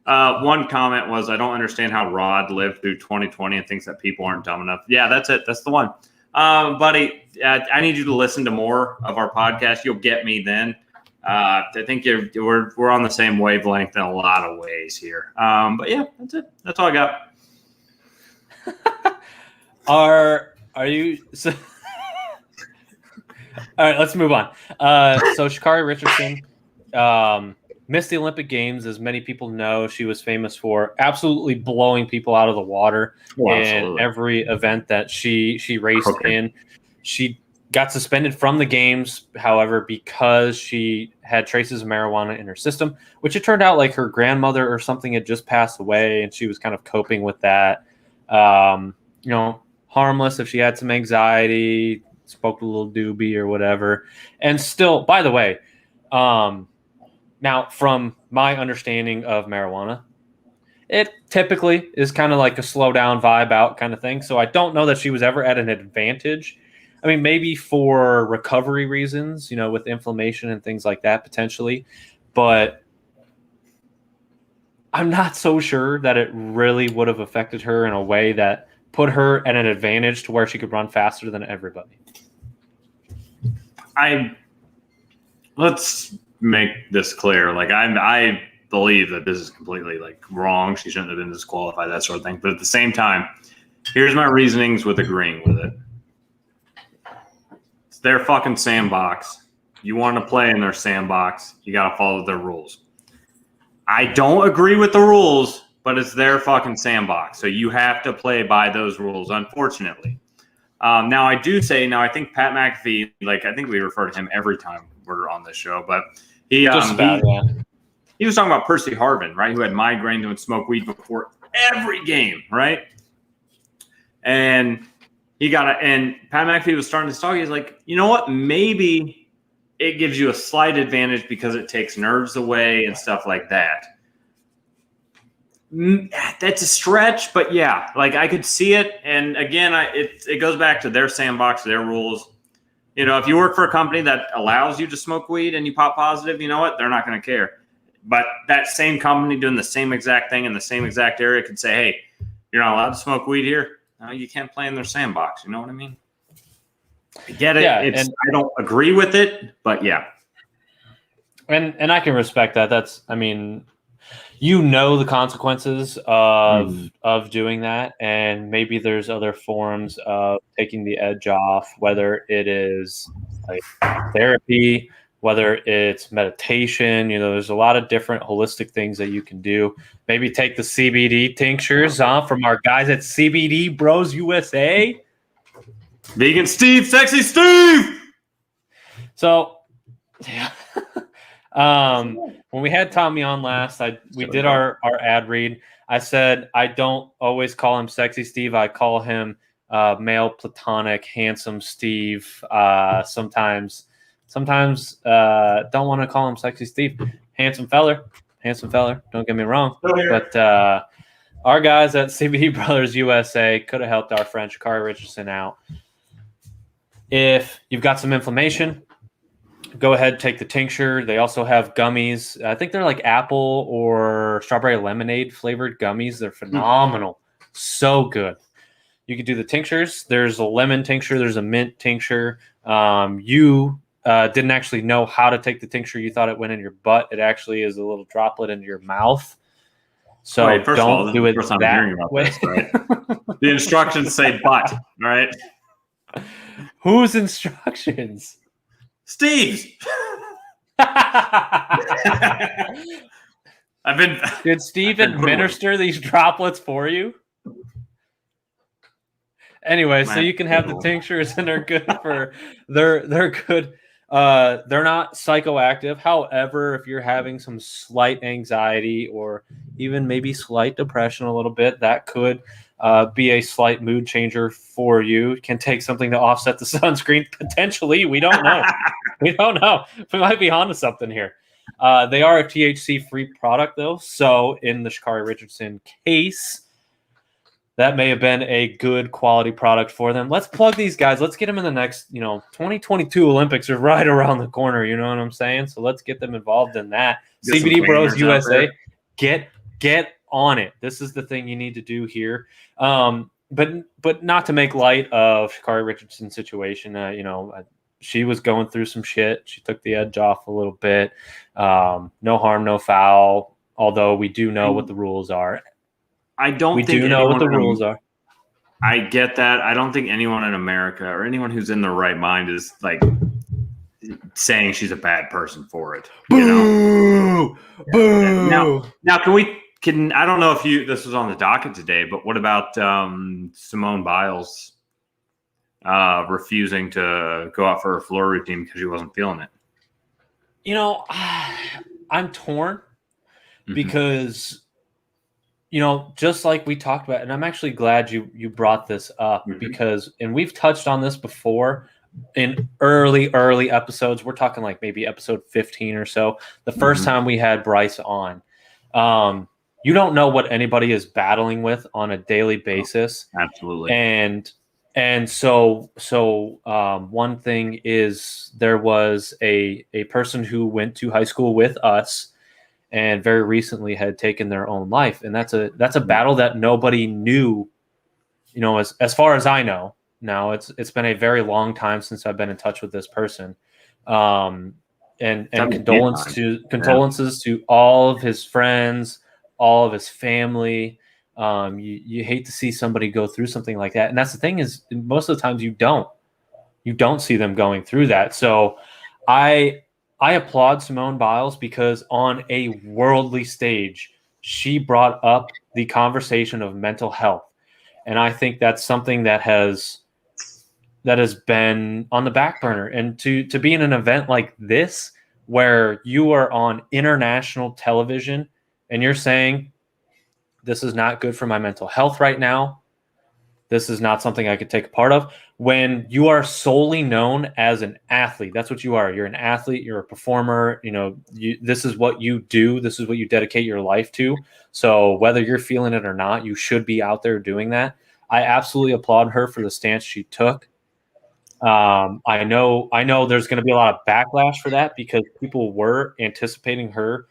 One comment was, I don't understand how Rod lived through 2020 and thinks that people aren't dumb enough. Yeah, that's it. That's the one. Buddy, I need you to listen to more of our podcast. You'll get me then. I think we're on the same wavelength in a lot of ways here. But yeah, that's it. That's all I got. Are you? So, all right, let's move on. So Sha'Carri Richardson missed the Olympic Games. As many people know, she was famous for absolutely blowing people out of the water in every event that she raced in. She got suspended from the games, however, because she had traces of marijuana in her system, which it turned out like her grandmother or something had just passed away, and she was kind of coping with that. Harmless if she had some anxiety, spoke a little doobie or whatever. And still, by the way, now, from my understanding of marijuana, it typically is kind of like a slow down vibe out kind of thing. So I don't know that she was ever at an advantage. I mean, maybe for recovery reasons, with inflammation and things like that, potentially. But I'm not so sure that it really would have affected her in a way that put her at an advantage to where she could run faster than everybody. Let's make this clear. Like I believe that this is completely like wrong. She shouldn't have been disqualified, that sort of thing. But at the same time, here's my reasonings with agreeing with it. It's their fucking sandbox. You want to play in their sandbox, you got to follow their rules. I don't agree with the rules, but it's their fucking sandbox. So you have to play by those rules, unfortunately. Now, I think Pat McAfee, like, I think we refer to him every time we're on this show, but he was talking about Percy Harvin, right, who had migraine and would smoke weed before every game, right? And and Pat McAfee was starting to talk. He's like, you know what? Maybe it gives you a slight advantage because it takes nerves away and stuff like that. That's a stretch, but yeah, like I could see it. And again, it goes back to their sandbox, their rules. You know, if you work for a company that allows you to smoke weed and you pop positive, you know what? They're not going to care. But that same company doing the same exact thing in the same exact area could say, hey, you're not allowed to smoke weed here. No, you can't play in their sandbox. You know what I mean? I get it. Yeah, I don't agree with it, but yeah. And I can respect that. That's, I mean, you know, the consequences of doing that, and maybe there's other forms of taking the edge off, whether it is like therapy, whether it's meditation. You know, there's a lot of different holistic things that you can do. Maybe take the CBD tinctures from our guys at CBD Bros USA. Vegan Steve, sexy Steve. So, yeah. When we had Tommy on last, we did our ad read. I said I don't always call him Sexy Steve. I call him male platonic handsome Steve. Sometimes don't want to call him Sexy Steve. Handsome feller. Don't get me wrong. But our guys at CBD Brothers USA could have helped our friend Shakari Richardson out. If you've got some inflammation, go ahead, take the tincture. They also have gummies. I think they're like apple or strawberry lemonade flavored gummies. They're phenomenal. So good. You can do the tinctures. There's a lemon tincture. There's a mint tincture. You didn't actually know how to take the tincture. You thought it went in your butt. It actually is a little droplet in your mouth. So don't do it that way. This, right? The instructions say butt, all right? Whose instructions? Steve's. Did Steve administer these droplets for you? Anyway, so you can have the tinctures, and they're good for they're good. They're not psychoactive. However, if you're having some slight anxiety or even maybe slight depression a little bit, that could be a slight mood changer for you. You can take something to offset the sunscreen. Potentially, we don't know. We don't know. We might be onto something here. They are a THC-free product, though. So in the Shakari Richardson case, that may have been a good quality product for them. Let's plug these guys. Let's get them in the next, 2022 Olympics are right around the corner. You know what I'm saying? So let's get them involved in that. CBD Bros USA, get on it. This is the thing you need to do here. But not to make light of Shakari Richardson's situation. She was going through some shit. She took the edge off a little bit. No harm, no foul. Although we do know what the rules are. I get that. I don't think anyone in America or anyone who's in their right mind is like saying she's a bad person for it. Boo! Boo! Now, I don't know if this was on the docket today, but what about Simone Biles refusing to go out for a floor routine because she wasn't feeling it? I'm torn because. Just like we talked about, and I'm actually glad you brought this up because we've touched on this before in early episodes. We're talking like maybe episode 15 or so. The first time we had Bryce on, you don't know what anybody is battling with on a daily basis. Absolutely. And so one thing is there was a person who went to high school with us and very recently had taken their own life. And that's a battle that nobody knew, as far as I know. Now it's been a very long time since I've been in touch with this person. and Time condolences to all of his friends, all of his family. You hate to see somebody go through something like that, and that's the thing is most of the times you don't see them going through that. So I applaud Simone Biles because on a worldly stage, she brought up the conversation of mental health. And I think that's something that has been on the back burner. And to be in an event like this, where you are on international television and you're saying, this is not good for my mental health right now. This is not something I could take a part of. When you are solely known as an athlete, that's what you are. You're an athlete. You're a performer. This is what you do. This is what you dedicate your life to. So whether you're feeling it or not, you should be out there doing that. I absolutely applaud her for the stance she took. I know there's going to be a lot of backlash for that because people were anticipating her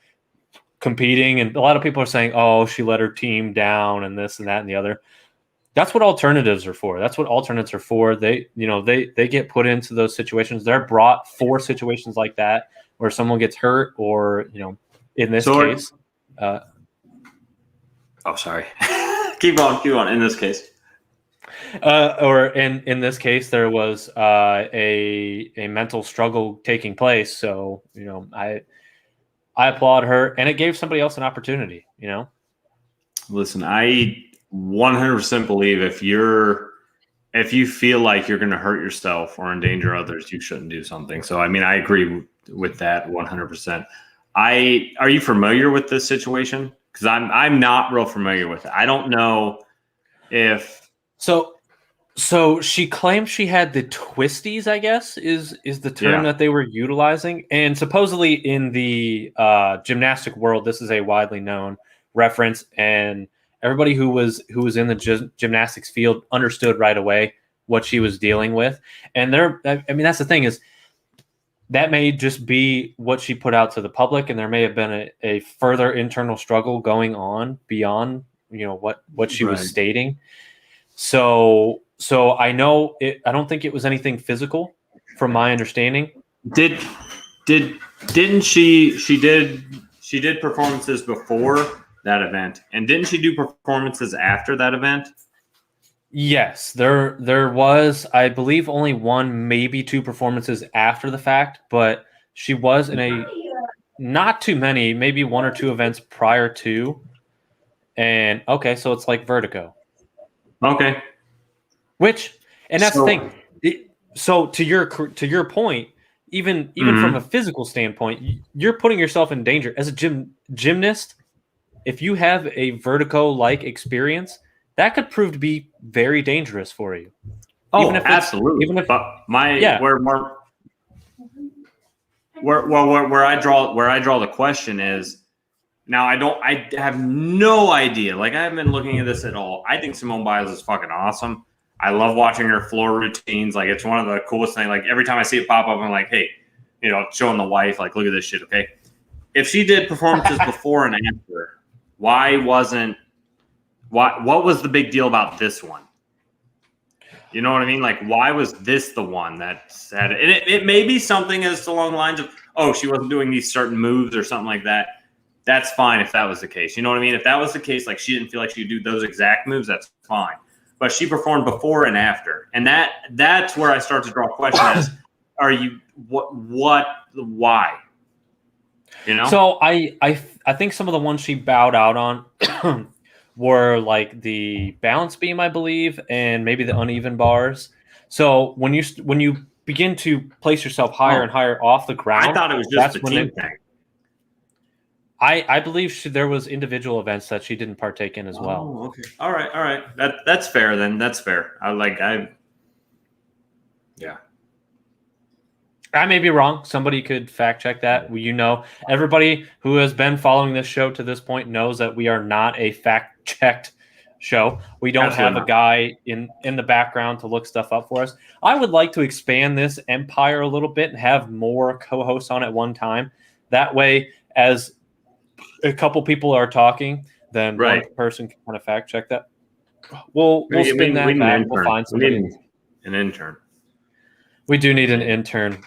competing, and a lot of people are saying, "Oh, she let her team down," and this and that and the other. That's what alternatives are for. That's what alternates are for. They get put into those situations. They're brought for situations like that where someone gets hurt, or in this case. Sorry. Keep on. In this case. Or in this case, there was a mental struggle taking place. So I applaud her, and it gave somebody else an opportunity. Listen, I 100% believe if you feel like you're going to hurt yourself or endanger others, you shouldn't do something. So I mean, I agree with that 100%. Are you familiar with this situation? Because I'm not real familiar with it. I don't know if So she claims she had the twisties, I guess, is the term that they were utilizing. And supposedly in the gymnastic world, this is a widely known reference, and everybody who was in the gymnastics field understood right away what she was dealing with. And that's the thing is that may just be what she put out to the public, and there may have been a further internal struggle going on beyond what she was stating. So I know it. I don't think it was anything physical, from my understanding. Didn't she did performances before that event, and didn't she do performances after that event? Yes, there was, I believe, only one, maybe two performances after the fact, but she was in not too many, maybe one or two events prior to. And okay, so it's like Vertigo. Okay. And that's the thing. So to your point, even from a physical standpoint, you're putting yourself in danger as a gymnast. If you have a vertigo-like experience, that could prove to be very dangerous for you. Oh, absolutely. Where I draw the question is, now I have no idea. Like, I haven't been looking at this at all. I think Simone Biles is fucking awesome. I love watching her floor routines. Like, it's one of the coolest things. Like, every time I see it pop up, I'm like, hey, showing the wife, like, look at this shit, okay? If she did performances before and after, what was the big deal about this one? You know what I mean? Like, why was this the one that said it? And it may be something as along the lines of, oh, she wasn't doing these certain moves or something like that. That's fine if that was the case. You know what I mean? If that was the case, like, she didn't feel like she could do those exact moves, that's fine. But she performed before and after. And that's where I start to draw questions. Why? So I think some of the ones she bowed out on were like the balance beam, I believe, and maybe the uneven bars. So when you begin to place yourself higher and higher off the ground, I thought it was just the team thing. I believe there was individual events that she didn't partake in as well. Oh, okay. All right. That's fair then. That's fair. Yeah. I may be wrong. Somebody could fact check that. Everybody who has been following this show to this point knows that we are not a fact checked show. We don't have a guy in the background to look stuff up for us. I would like to expand this empire a little bit and have more co-hosts on at one time. That way, as a couple people are talking, then one person can kind of fact check that. We'll spin that back. We'll find somebody. An intern. We do need an intern.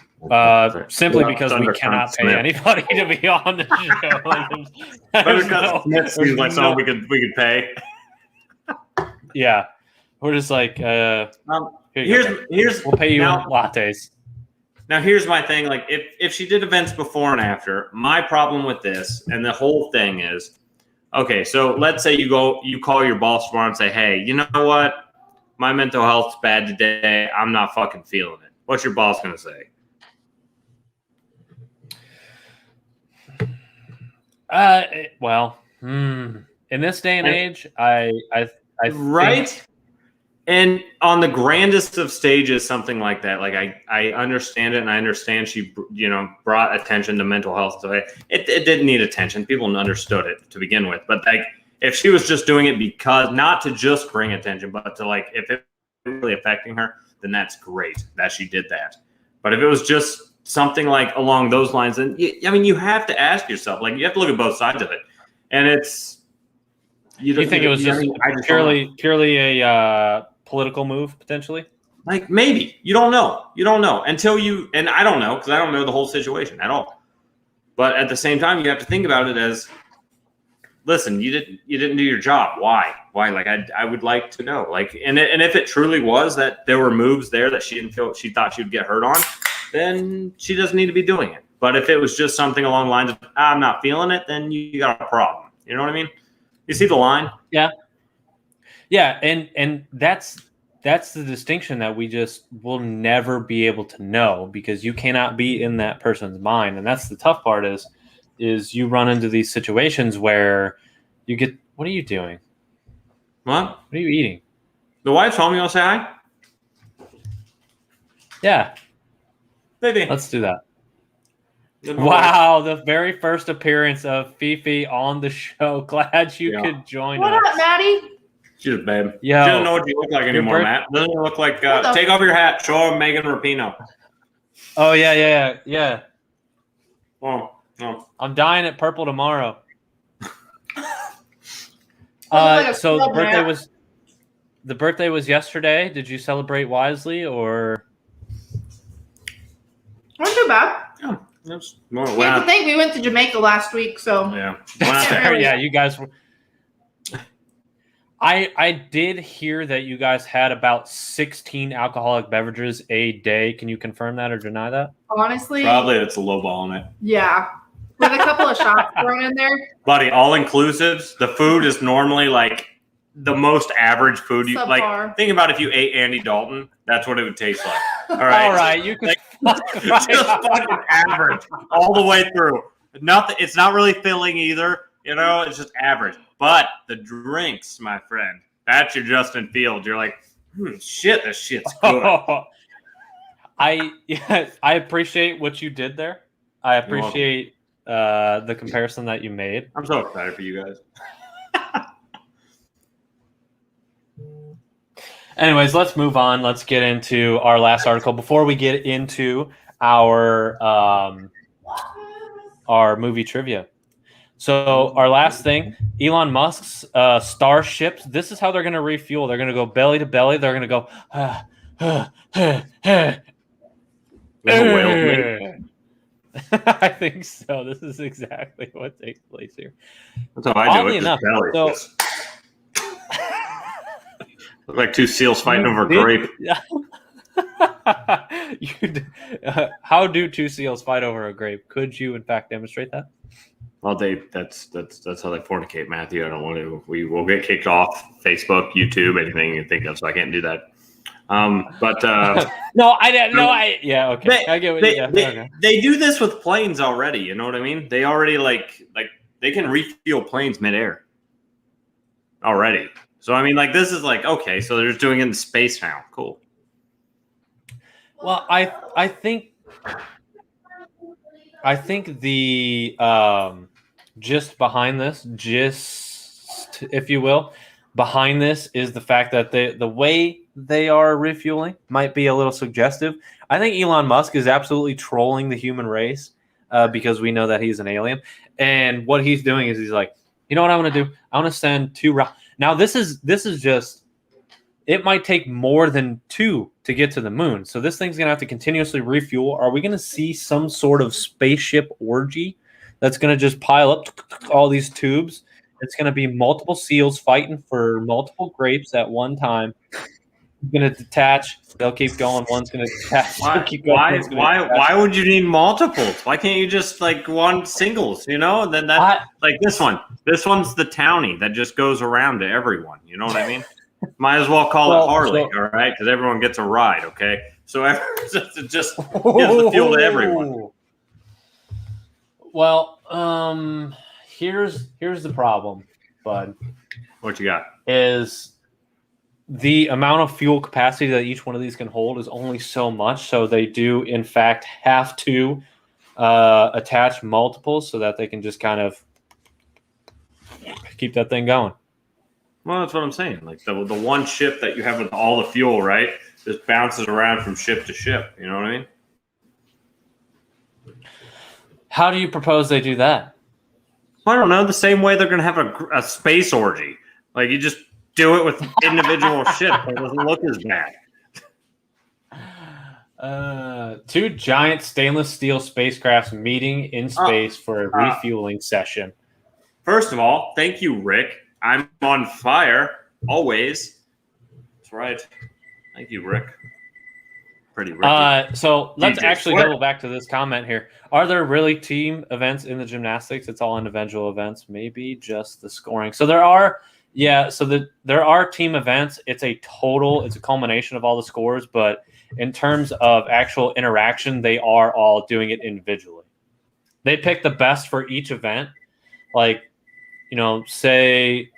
Simply because we cannot pay anybody to be on the show. Like, Smith seems like something we could pay. Yeah, we're just like, here's we'll pay you in lattes. Now here's my thing. Like if she did events before and after, my problem with this and the whole thing is, okay, so let's say you call your boss tomorrow and say, hey, you know what? My mental health's bad today. I'm not fucking feeling it. What's your boss gonna say? In this day and age, I right. Think... And on the grandest of stages, something like that, like I understand it, and I understand she, brought attention to mental health today. It didn't need attention. People understood it to begin with. But like, if she was just doing it because not to just bring attention, but to like, if it was really affecting her, then that's great that she did that. But if it was just something like along those lines, then you have to ask yourself, like, you have to look at both sides of it, and it's. You think it was just purely a political move, potentially? Like, maybe. You don't know until you, and I don't know because I don't know the whole situation at all. But at the same time, you have to think about it as, listen, you didn't do your job. Why? Like, I would like to know. Like, and if it truly was that there were moves there that she thought she would get hurt on, then she doesn't need to be doing it. But if it was just something along the lines of, I'm not feeling it, then you got a problem. You know what I mean? You see the line? Yeah, and that's the distinction that we just will never be able to know, because you cannot be in that person's mind, and that's the tough part is you run into these situations where you get, what are you doing? What are you eating? The wife's home. You want to say hi? Yeah, maybe. Let's do that. Wow, the very first appearance of Fifi on the show. Glad you could join us. What up, Maddie? She's a babe. Yo, she doesn't know what you look like anymore, Matt. Doesn't look like. Take off your hat. Show her Megan Rapinoe. Oh yeah. Oh no. I'm dyeing it purple tomorrow. So the birthday was yesterday. Did you celebrate wisely or? Not too bad. Yeah. You have to think we went to Jamaica last week, so yeah. Yeah, you guys were. I did hear that you guys had about 16 alcoholic beverages a day. Can you confirm that or deny that? Honestly, probably it's a low ball in it. Yeah, with a couple of shots thrown in there. Buddy, all inclusives. The food is normally like the most average food you like. Think about if you ate Andy Dalton. That's what it would taste like. All right, you can. Just fucking average all the way through. Nothing. It's not really filling either. It's just average. But the drinks, my friend, that's your Justin Fields. You're like, shit, this shit's good. I appreciate what you did there. I appreciate the comparison that you made. I'm so excited for you guys. Anyways, let's move on. Let's get into our last article before we get into our movie trivia. So our last thing, Elon Musk's starships. This is how they're going to refuel. They're going to go belly to belly. They're going to go. I think so. This is exactly what takes place here. That's how I do it. Enough, belly. Look like two seals fighting over a grape. How do two seals fight over a grape? Could you, in fact, demonstrate that? Well, that's how they fornicate, Matthew. I don't want to. We will get kicked off Facebook, YouTube, anything you think of. So I can't do that. But no, I didn't. No, yeah, okay. I get what they do this with planes already. You know what I mean? They already like they can refuel planes midair already. So, I mean, like, this is like, okay, so they're just doing it in space now. Cool. Well, I think the gist behind this, if you will, behind this is the fact that the way they are refueling might be a little suggestive. I think Elon Musk is absolutely trolling the human race because we know that he's an alien. And what he's doing is he's like, you know what I want to do? I want to send 2 rockets. Now, this is just it might take more than 2 to get to the moon. So this thing's going to have to continuously refuel. Are we going to see some sort of spaceship orgy that's going to just pile up all these tubes? It's going to be multiple seals fighting for multiple grapes at one time. Going to detach. They'll keep going. One's going to detach. Why would you need multiples? Why can't you just like one singles? You know, then that like this one. This one's the townie that just goes around to everyone. You know what I mean? Might as well call it Harley, all right? Because everyone gets a ride. Okay, so it just gives the fuel to everyone. Well, here's the problem, bud. What you got? Is the amount of fuel capacity that each one of these can hold is only so much, so they do in fact have to attach multiples so that they can just kind of keep that thing going. Well, that's what I'm saying. Like the one ship that you have with all the fuel, right, just bounces around from ship to ship. You know what I mean? How do you propose they do that? I don't know. The same way they're going to have a space orgy. Like you just do it with individual ships. It doesn't look as bad. 2 giant stainless steel spacecrafts meeting in space for a refueling session. First of all, thank you, Rick. I'm on fire always. That's right. Thank you, Rick. Pretty Ricky. So let's DJ actually Sweat. double back to this comment here. Are there really team events in the gymnastics? It's all individual events. Maybe just the scoring. So there are. Yeah, so there are team events. It's a culmination of all the scores, but in terms of actual interaction, they are all doing it individually. They pick the best for each event. Like, you know, say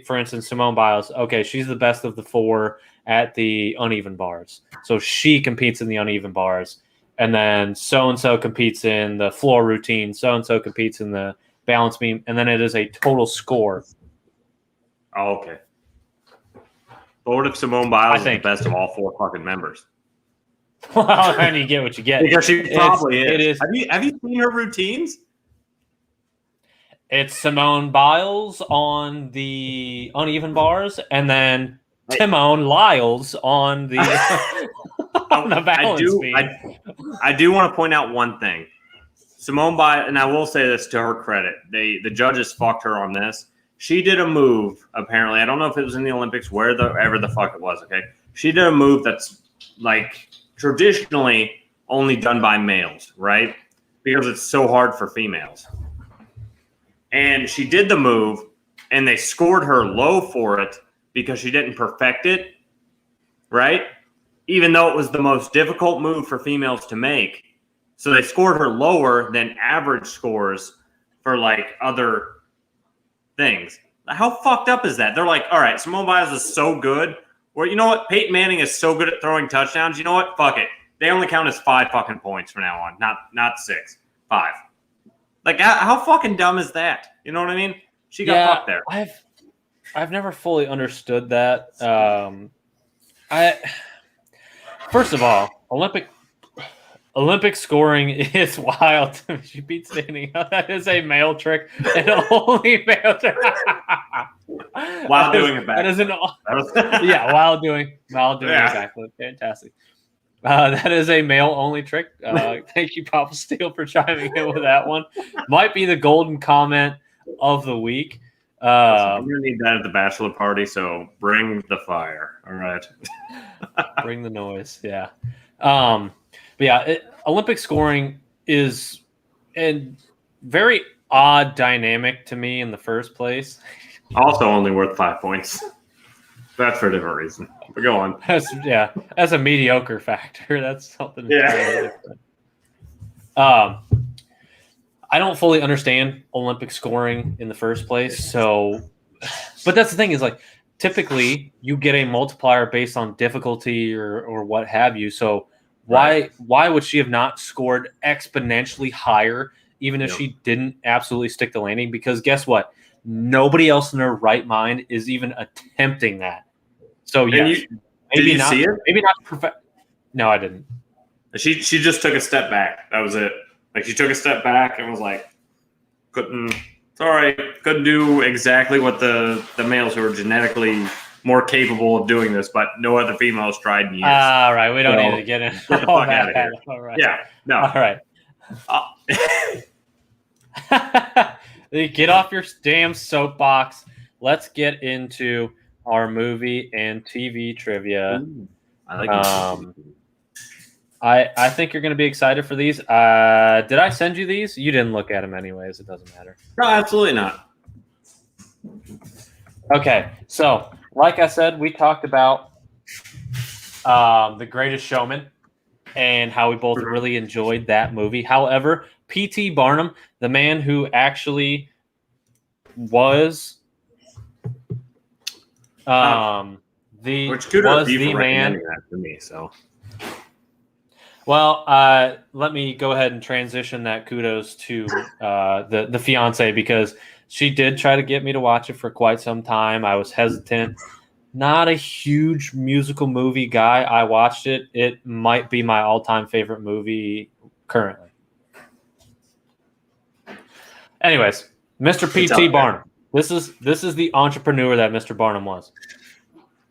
for instance, Simone Biles, okay, she's the best of the 4 at the uneven bars. So she competes in the uneven bars. And then so-and-so competes in the floor routine. So-and-so competes in the balance beam. And then it is a total score. Oh, okay. But what if Simone Biles is the best of all 4 fucking members? Well, then you get what you get. Because she probably is. It is. Have you seen her routines? It's Simone Biles on the uneven bars, and then Timon Lyles on the on the balance beam. I do want to point out one thing. Simone Biles, and I will say this to her credit, the judges fucked her on this. She did a move, apparently. I don't know if it was in the Olympics, wherever the fuck it was, okay? She did a move that's, like, traditionally only done by males, right? Because it's so hard for females. And she did the move, and they scored her low for it because she didn't perfect it, right? Even though it was the most difficult move for females to make. So they scored her lower than average scores for, like, other things. How fucked up is that? They're like, all right, Simone Biles is so good. Or you know what? Peyton Manning is so good at throwing touchdowns. You know what? Fuck it. They only count as 5 fucking points from now on. Not 6. 5. Like, how fucking dumb is that? You know what I mean? She got fucked there. I've never fully understood that. First of all, Olympic scoring is wild. She beats standing up. That is a male trick, and only male trick. While doing it back. That is while doing a backflip. Fantastic. That is a male-only trick. Thank you, Papa Steele, for chiming in with that one. Might be the golden comment of the week. I'm going to need that at the bachelor party, so bring the fire. All right. Bring the noise, yeah. But yeah, Olympic scoring is a very odd dynamic to me in the first place. Also only worth 5 points. That's for a different reason. But go on. As a mediocre factor, that's something. Yeah. I don't fully understand Olympic scoring in the first place. So, but that's the thing is like typically you get a multiplier based on difficulty or what have you. So why would she have not scored exponentially higher even if she didn't absolutely stick the landing? Because guess what? Nobody else in their right mind is even attempting that. So yes, did you see it? Maybe not perfect. No, I didn't. She just took a step back. That was it. Like she took a step back and was like, couldn't do exactly what the males who are genetically more capable of doing this, but no other females tried in years. All right, we don't need to get in. Get the fuck out of here. All right. Yeah, no. All right. Get off your damn soapbox. Let's get into our movie and TV trivia. Ooh, I like I think you're going to be excited for these. Did I send you these? You didn't look at them anyways. It doesn't matter. No, absolutely not. Okay, so like I said, we talked about The Greatest Showman and how we both really enjoyed that movie. However, P.T. Barnum, the man who actually was the man that to me. So, well, let me go ahead and transition that kudos to the fiance, because she did try to get me to watch it for quite some time. I was hesitant. Not a huge musical movie guy. I watched it. It might be my all-time favorite movie currently. Anyways, Mr. P.T. Barnum. This is the entrepreneur that Mr. Barnum was.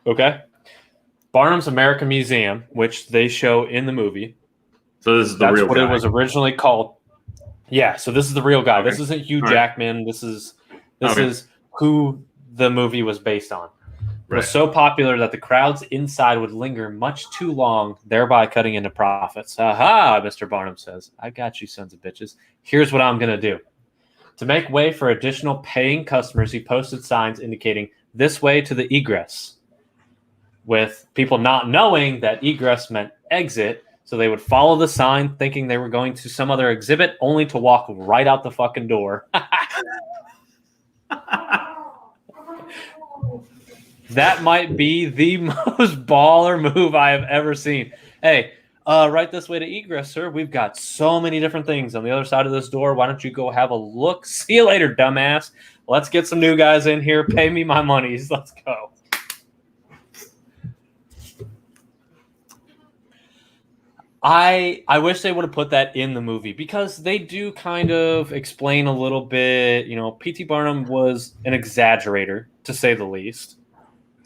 Okay? Barnum's American Museum, which they show in the movie. So this is the real guy. That's what it was originally called. Yeah, so this is the real guy. Okay. This isn't Hugh Jackman. This is who the movie was based on. It was so popular that the crowds inside would linger much too long, thereby cutting into profits. Aha, Mr. Barnum says. I got you, sons of bitches. Here's what I'm going to do. To make way for additional paying customers, he posted signs indicating this way to the egress, with people not knowing that egress meant exit. So they would follow the sign thinking they were going to some other exhibit, only to walk right out the fucking door. That might be the most baller move I have ever seen. Hey, right this way to egress, sir. We've got so many different things on the other side of this door. Why don't you go have a look? See you later, dumbass. Let's get some new guys in here. Pay me my monies. Let's go. I wish they would have put that in the movie, because they do kind of explain a little bit. You know, P.T. Barnum was an exaggerator, to say the least.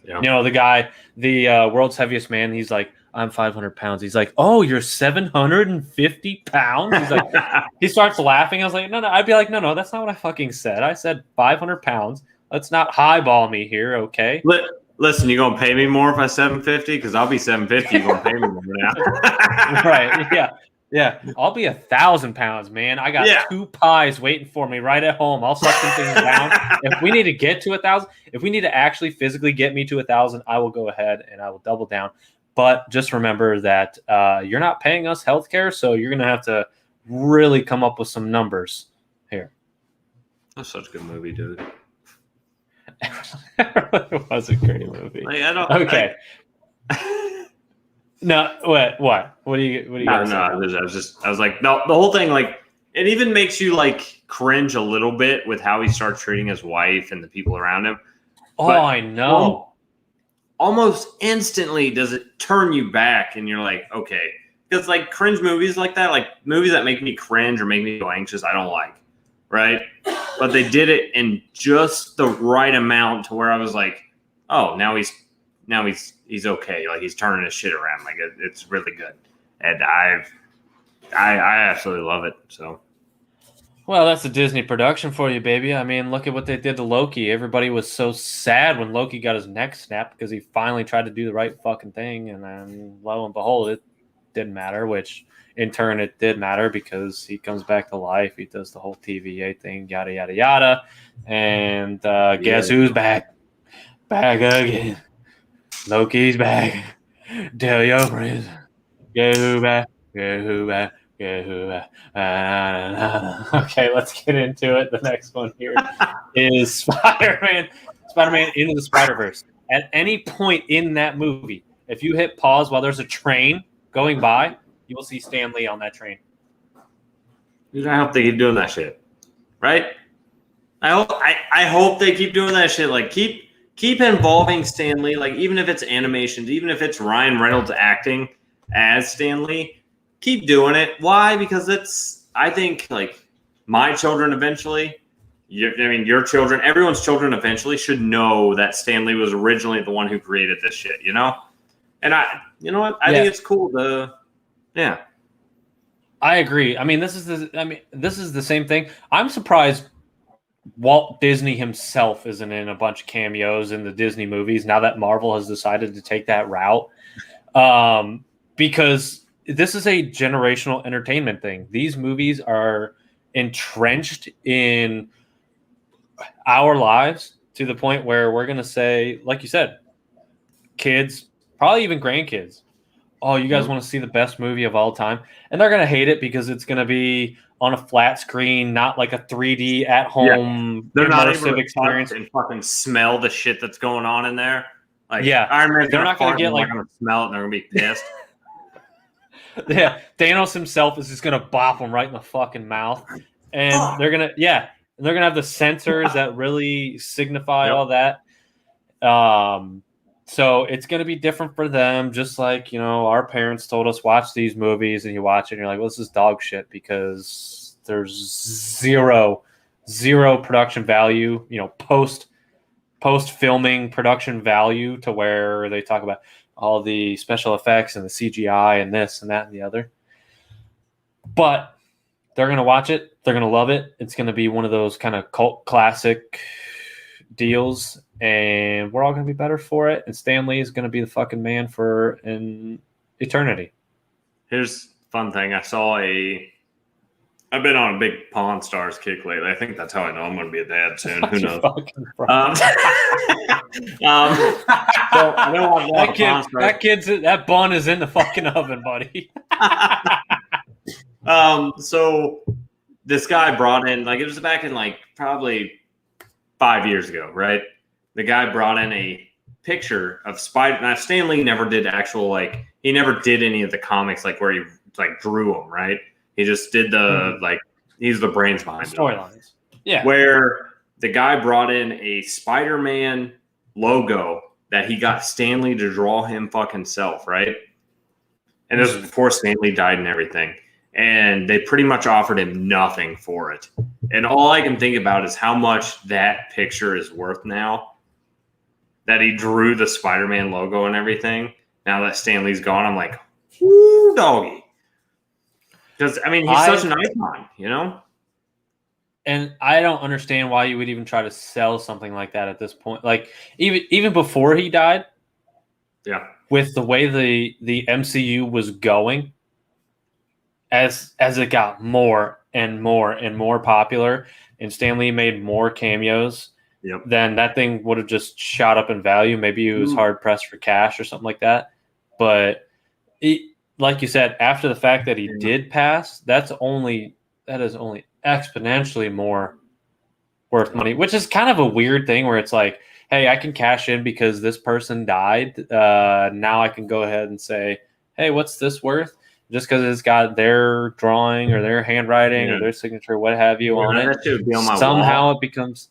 Yeah. You know, the guy, the world's heaviest man, he's like, I'm 500 pounds. He's like, oh, you're 750 pounds? He's like, he starts laughing. I was like, no. I'd be like, no, that's not what I fucking said. I said 500 pounds. Let's not highball me here, okay? Listen, you gonna pay me more if I 750? Because I'll be 750. You gonna pay me more now? Right? Yeah. I'll be 1,000 pounds, man. I got 2 pies waiting for me right at home. I'll suck some things down. If we need to get to 1,000, if we need to actually physically get me to 1,000, I will go ahead and I will double down. But just remember that you're not paying us healthcare, so you're gonna have to really come up with some numbers here. That's such a good movie, dude. It was a great movie. Like, I don't. Okay. No, what? What do you? No. I was like, no. The whole thing, like, it even makes you like cringe a little bit with how he starts treating his wife and the people around him. Oh, I know. Almost instantly does it turn you back, and you're like, okay, because like cringe movies like that, like movies that make me cringe or make me feel anxious, I don't like, right? But they did it in just the right amount to where I was like, oh, now he's okay, like he's turning his shit around, like it's really good, and I absolutely love it. So. Well, that's a Disney production for you, baby. I mean, look at what they did to Loki. Everybody was so sad when Loki got his neck snapped because he finally tried to do the right fucking thing. And then, lo and behold, it didn't matter, which in turn it did matter because he comes back to life. He does the whole TVA thing, yada, yada, yada. And guess who's back? Back again. Loki's back. Tell your friends. Get who back. Get who back. Okay, let's get into it. The next one here is Spider-Man Into the Spider-Verse. At any point in that movie, if you hit pause while there's a train going by, you will see Stan Lee on that train. Dude, I hope they keep doing that shit. Right? I hope they keep doing that shit. Like keep involving Stan Lee. Like even if it's animations, even if it's Ryan Reynolds acting as Stan Lee. Keep doing it. Why? Because I think, like, my children eventually, your children, everyone's children eventually should know that Stan Lee was originally the one who created this shit, you know? And you know what? I think it's cool yeah. I agree. I mean, this is the same thing. I'm surprised Walt Disney himself isn't in a bunch of cameos in the Disney movies now that Marvel has decided to take that route. Because this is a generational entertainment thing. These movies are entrenched in our lives to the point where we're going to say, like you said, kids, probably even grandkids, oh, you guys want to see the best movie of all time? And they're going to hate it because it's going to be on a flat screen, not like a 3D at home they're not able immersive to experience. And fucking smell the shit that's going on in there. Like, yeah, Iron Man's they're not going to get like going to smell it and they're going to be pissed. Yeah, Thanos himself is just going to bop them right in the fucking mouth. And they're going to, and they're going to have the sensors that really signify all that. So it's going to be different for them, just like, our parents told us, watch these movies, and you watch it and you're like, well, this is dog shit because there's zero production value, post filming production value to where they talk about all the special effects and the CGI and this and that and the other. But they're going to watch it. They're going to love it. It's going to be one of those kind of cult classic deals, and we're all going to be better for it. And Stan Lee is going to be the fucking man for an eternity. Here's the fun thing. I've been on a big Pawn Stars kick lately. I think that's how I know I'm going to be a dad soon. Who knows? So I know that bun is in the fucking oven, buddy. So this guy brought in, like, it was back in like probably 5 years ago, right? The guy brought in a picture of Spider. Now, Stan Lee never did he never did any of the comics like where he like drew them, right? He just did he's the brains behind storylines. Yeah. Where the guy brought in a Spider-Man logo that he got Stan Lee to draw him fucking self, right? And this was before Stan Lee died and everything. And they pretty much offered him nothing for it. And all I can think about is how much that picture is worth now that he drew the Spider-Man logo and everything. Now that Stan Lee's gone, I'm like, whoo, doggy. Because, I mean, he's such an icon, And I don't understand why you would even try to sell something like that at this point. Like, even before he died, with the way the MCU was going, as it got more and more and more popular, and Stan Lee made more cameos, then that thing would have just shot up in value. Maybe he was hard pressed for cash or something like that. But like you said, after the fact that he did pass, that is only exponentially more worth money, which is kind of a weird thing where it's like, hey, I can cash in because this person died. Now I can go ahead and say, hey, what's this worth? Just because it's got their drawing or their handwriting or their signature, what have you, on it. Somehow it becomes,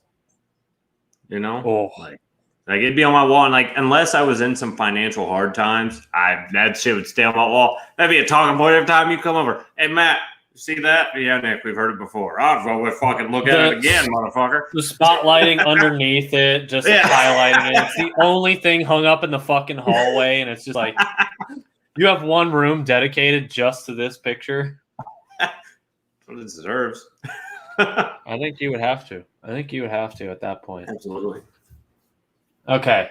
like it'd be on my wall. And like, unless I was in some financial hard times, that shit would stay on my wall. That'd be a talking point every time you come over. Hey, Matt, you see that? Yeah, Nick, we've heard it before. We'll fucking look at it again, motherfucker. The spotlighting underneath it, just highlighting it. It's the only thing hung up in the fucking hallway, and it's just like, you have one room dedicated just to this picture. That's what it deserves. I think you would have to. At that point. Absolutely. Okay.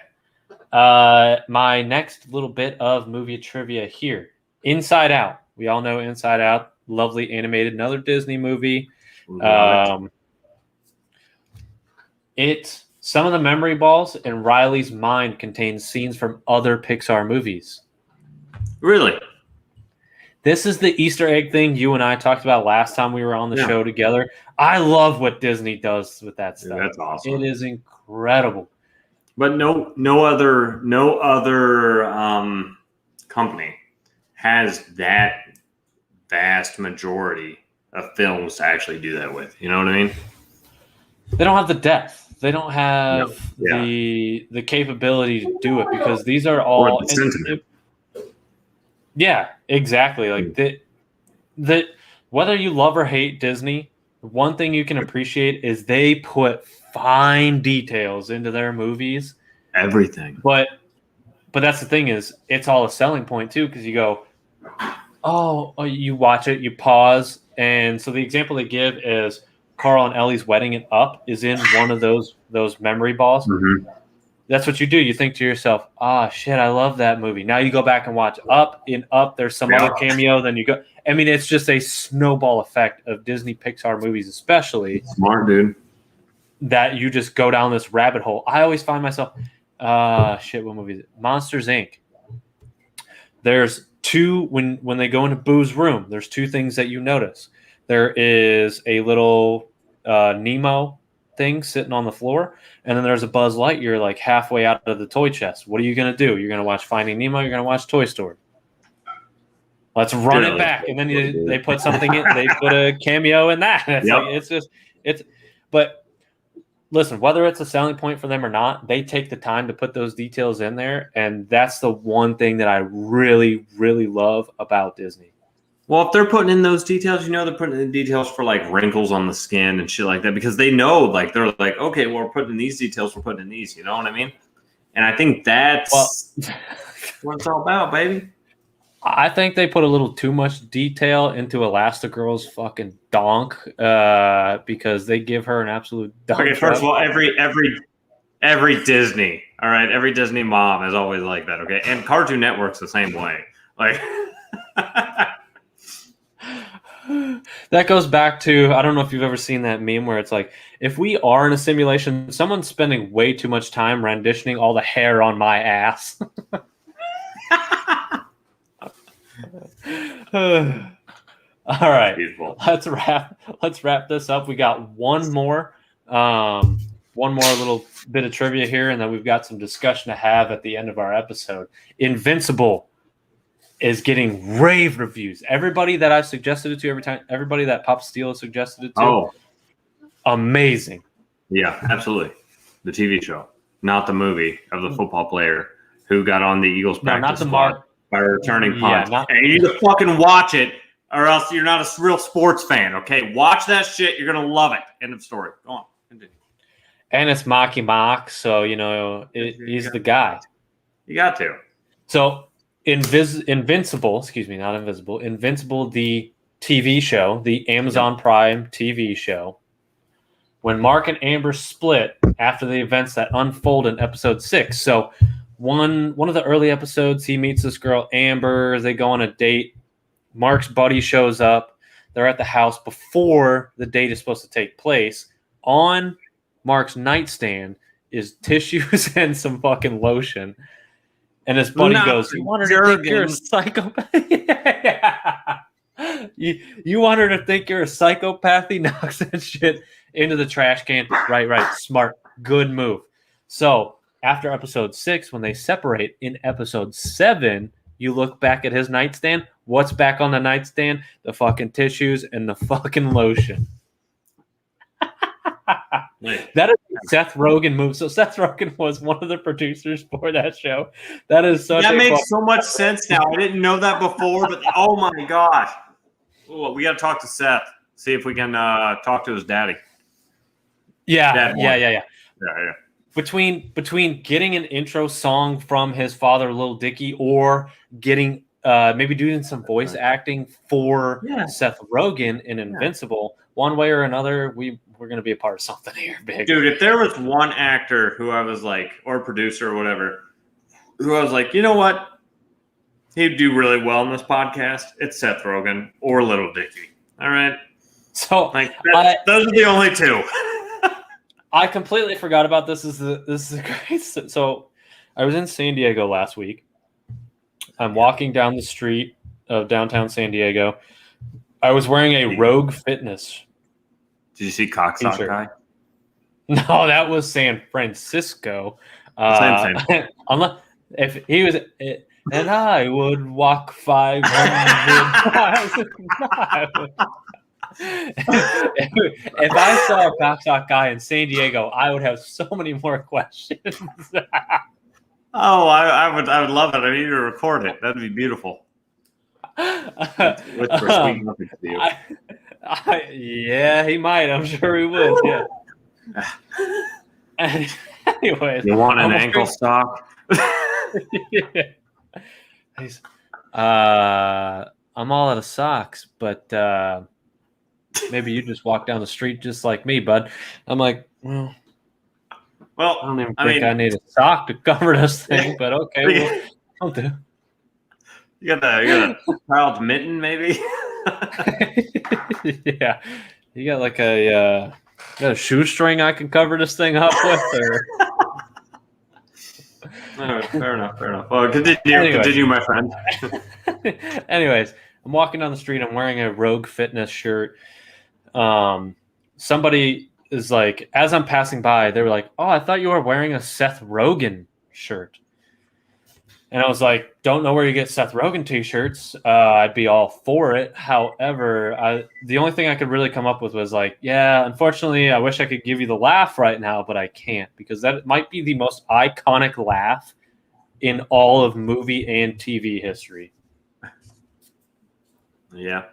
My next little bit of movie trivia here. Inside Out. We all know Inside Out. Lovely animated, another Disney movie. Some of the memory balls in Riley's mind contain scenes from other Pixar movies. Really? This is the Easter egg thing you and I talked about last time we were on the show together. I love what Disney does with that stuff. That's awesome. It is incredible. But no other company has that vast majority of films to actually do that with. You know what I mean? They don't have the depth. They don't have the capability to do it because these are all yeah, exactly. Like that whether you love or hate Disney, one thing you can appreciate is they put fine details into their movies. Everything. But that's the thing is, it's all a selling point too, because you go, oh, you watch it, you pause, and so the example they give is Carl and Ellie's wedding in Up is in one of those memory balls. Mm-hmm. That's what you do. You think to yourself, ah, shit, I love that movie. Now you go back and watch Up. In Up, there's some other cameo. Then you go. I mean, it's just a snowball effect of Disney Pixar movies, especially. Smart, dude. That you just go down this rabbit hole. I always find myself, shit, what movie is it? Monsters, Inc. There's two, when they go into Boo's room, there's two things that you notice. There is a little Nemo thing sitting on the floor, and then there's a Buzz Lightyear like halfway out of the toy chest. What are you going to do? You're going to watch Finding Nemo, you're going to watch Toy Story. Let's run it back. And then they put something in, they put a cameo in that. But listen, whether it's a selling point for them or not, they take the time to put those details in there, and that's the one thing that I really, really love about Disney. Well, if they're putting in those details, they're putting in details for like wrinkles on the skin and shit like that, because they know, like, they're like, okay, well, we're putting in these details, we're putting in these, you know what I mean? And I think that's what it's all about, baby. I think they put a little too much detail into Elastigirl's fucking donk because they give her an absolute donk. Okay, first of all, every Disney, all right, every Disney mom is always like that, okay? And Cartoon Network's the same way. Like that goes back to, I don't know if you've ever seen that meme where it's like, if we are in a simulation, someone's spending way too much time renditioning all the hair on my ass. All right, beautiful. Let's wrap this up. We got one more little bit of trivia here, and then we've got some discussion to have at the end of our episode. Invincible is getting rave reviews. Everybody that I've suggested it to, everybody that Pop Steele has suggested it to, amazing. Yeah, absolutely. The TV show, not the movie of the football player who got on the Eagles practice squad by returning punt. And you need to fucking watch it, or else you're not a real sports fan, okay? Watch that shit. You're going to love it. End of story. Go on. Continue. And it's Marky Mark, so, he's the guy. You got to. So, Invincible, the TV show, the Amazon Prime TV show, when Mark and Amber split after the events that unfold in episode 6. So one of the early episodes, he meets this girl, Amber. They go on a date. Mark's buddy shows up. They're at the house before the date is supposed to take place. On Mark's nightstand is tissues and some fucking lotion. And his buddy goes, "You want her to think you're a psychopath?" You want her to think you're a psychopath? He knocks that shit into the trash can. Right. Smart. Good move. So after episode 6, when they separate, in episode 7, you look back at his nightstand. What's back on the nightstand? The fucking tissues and the fucking lotion. That is a Seth Rogen move. So Seth Rogen was one of the producers for that show. That makes so much sense now. I didn't know that before, but oh my gosh. Ooh, we got to talk to Seth. See if we can talk to his daddy. Yeah. Yeah. Between getting an intro song from his father, Lil Dicky, or getting maybe doing some voice acting for Seth Rogen in Invincible, one way or another, we're going to be a part of something here, big. Dude, if there was one actor who I was like, or producer or whatever, who I was like, you know what? He'd do really well in this podcast. It's Seth Rogen or Lil Dicky. All right. So those are the only two. I completely forgot about this. This is great. So I was in San Diego last week. I'm walking down the street of downtown San Diego. I was wearing a Rogue Fitness. Did you see Cocksock Guy? No, that was San Francisco. Same. Unless if he was, and I would walk 500 miles. If I saw a Cocksock Guy in San Diego, I would have so many more questions. Oh, I would love it. I need to record it. That'd be beautiful. Yeah, he might. I'm sure he would. Yeah. Anyways, You want an I'm ankle sock? yeah. He's, I'm all out of socks, but maybe you just walk down the street just like me, bud. I'm like, well, Well, I don't even think I need a sock to cover this thing, but okay, I'll do. You got a child's mitten, maybe? Yeah, you got like a shoestring I can cover this thing up with, or All right, fair enough. Well, continue, my friend. Anyways, I'm walking down the street. I'm wearing a Rogue Fitness shirt. Somebody is like, as I'm passing by, they were like, "Oh, I thought you were wearing a Seth Rogen shirt." And I was like, "Don't know where you get Seth Rogen t-shirts. I'd be all for it. However, the only thing I could really come up with was like, yeah, unfortunately, I wish I could give you the laugh right now, but I can't because that might be the most iconic laugh in all of movie and TV history." Yeah.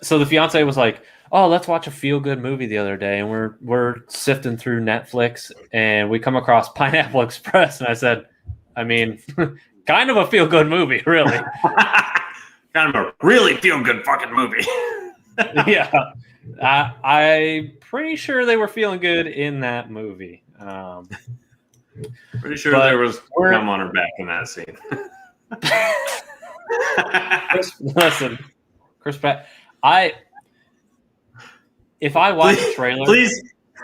So the fiance was like, "Oh, let's watch a feel-good movie the other day," and we're sifting through Netflix, and we come across Pineapple Express, and I said, I mean, kind of a feel-good movie, really. Kind of a really feel-good fucking movie. Yeah, I'm pretty sure they were feeling good in that movie. Pretty sure there was cum on her back in that scene. Listen, Chris Pratt, if I watch a trailer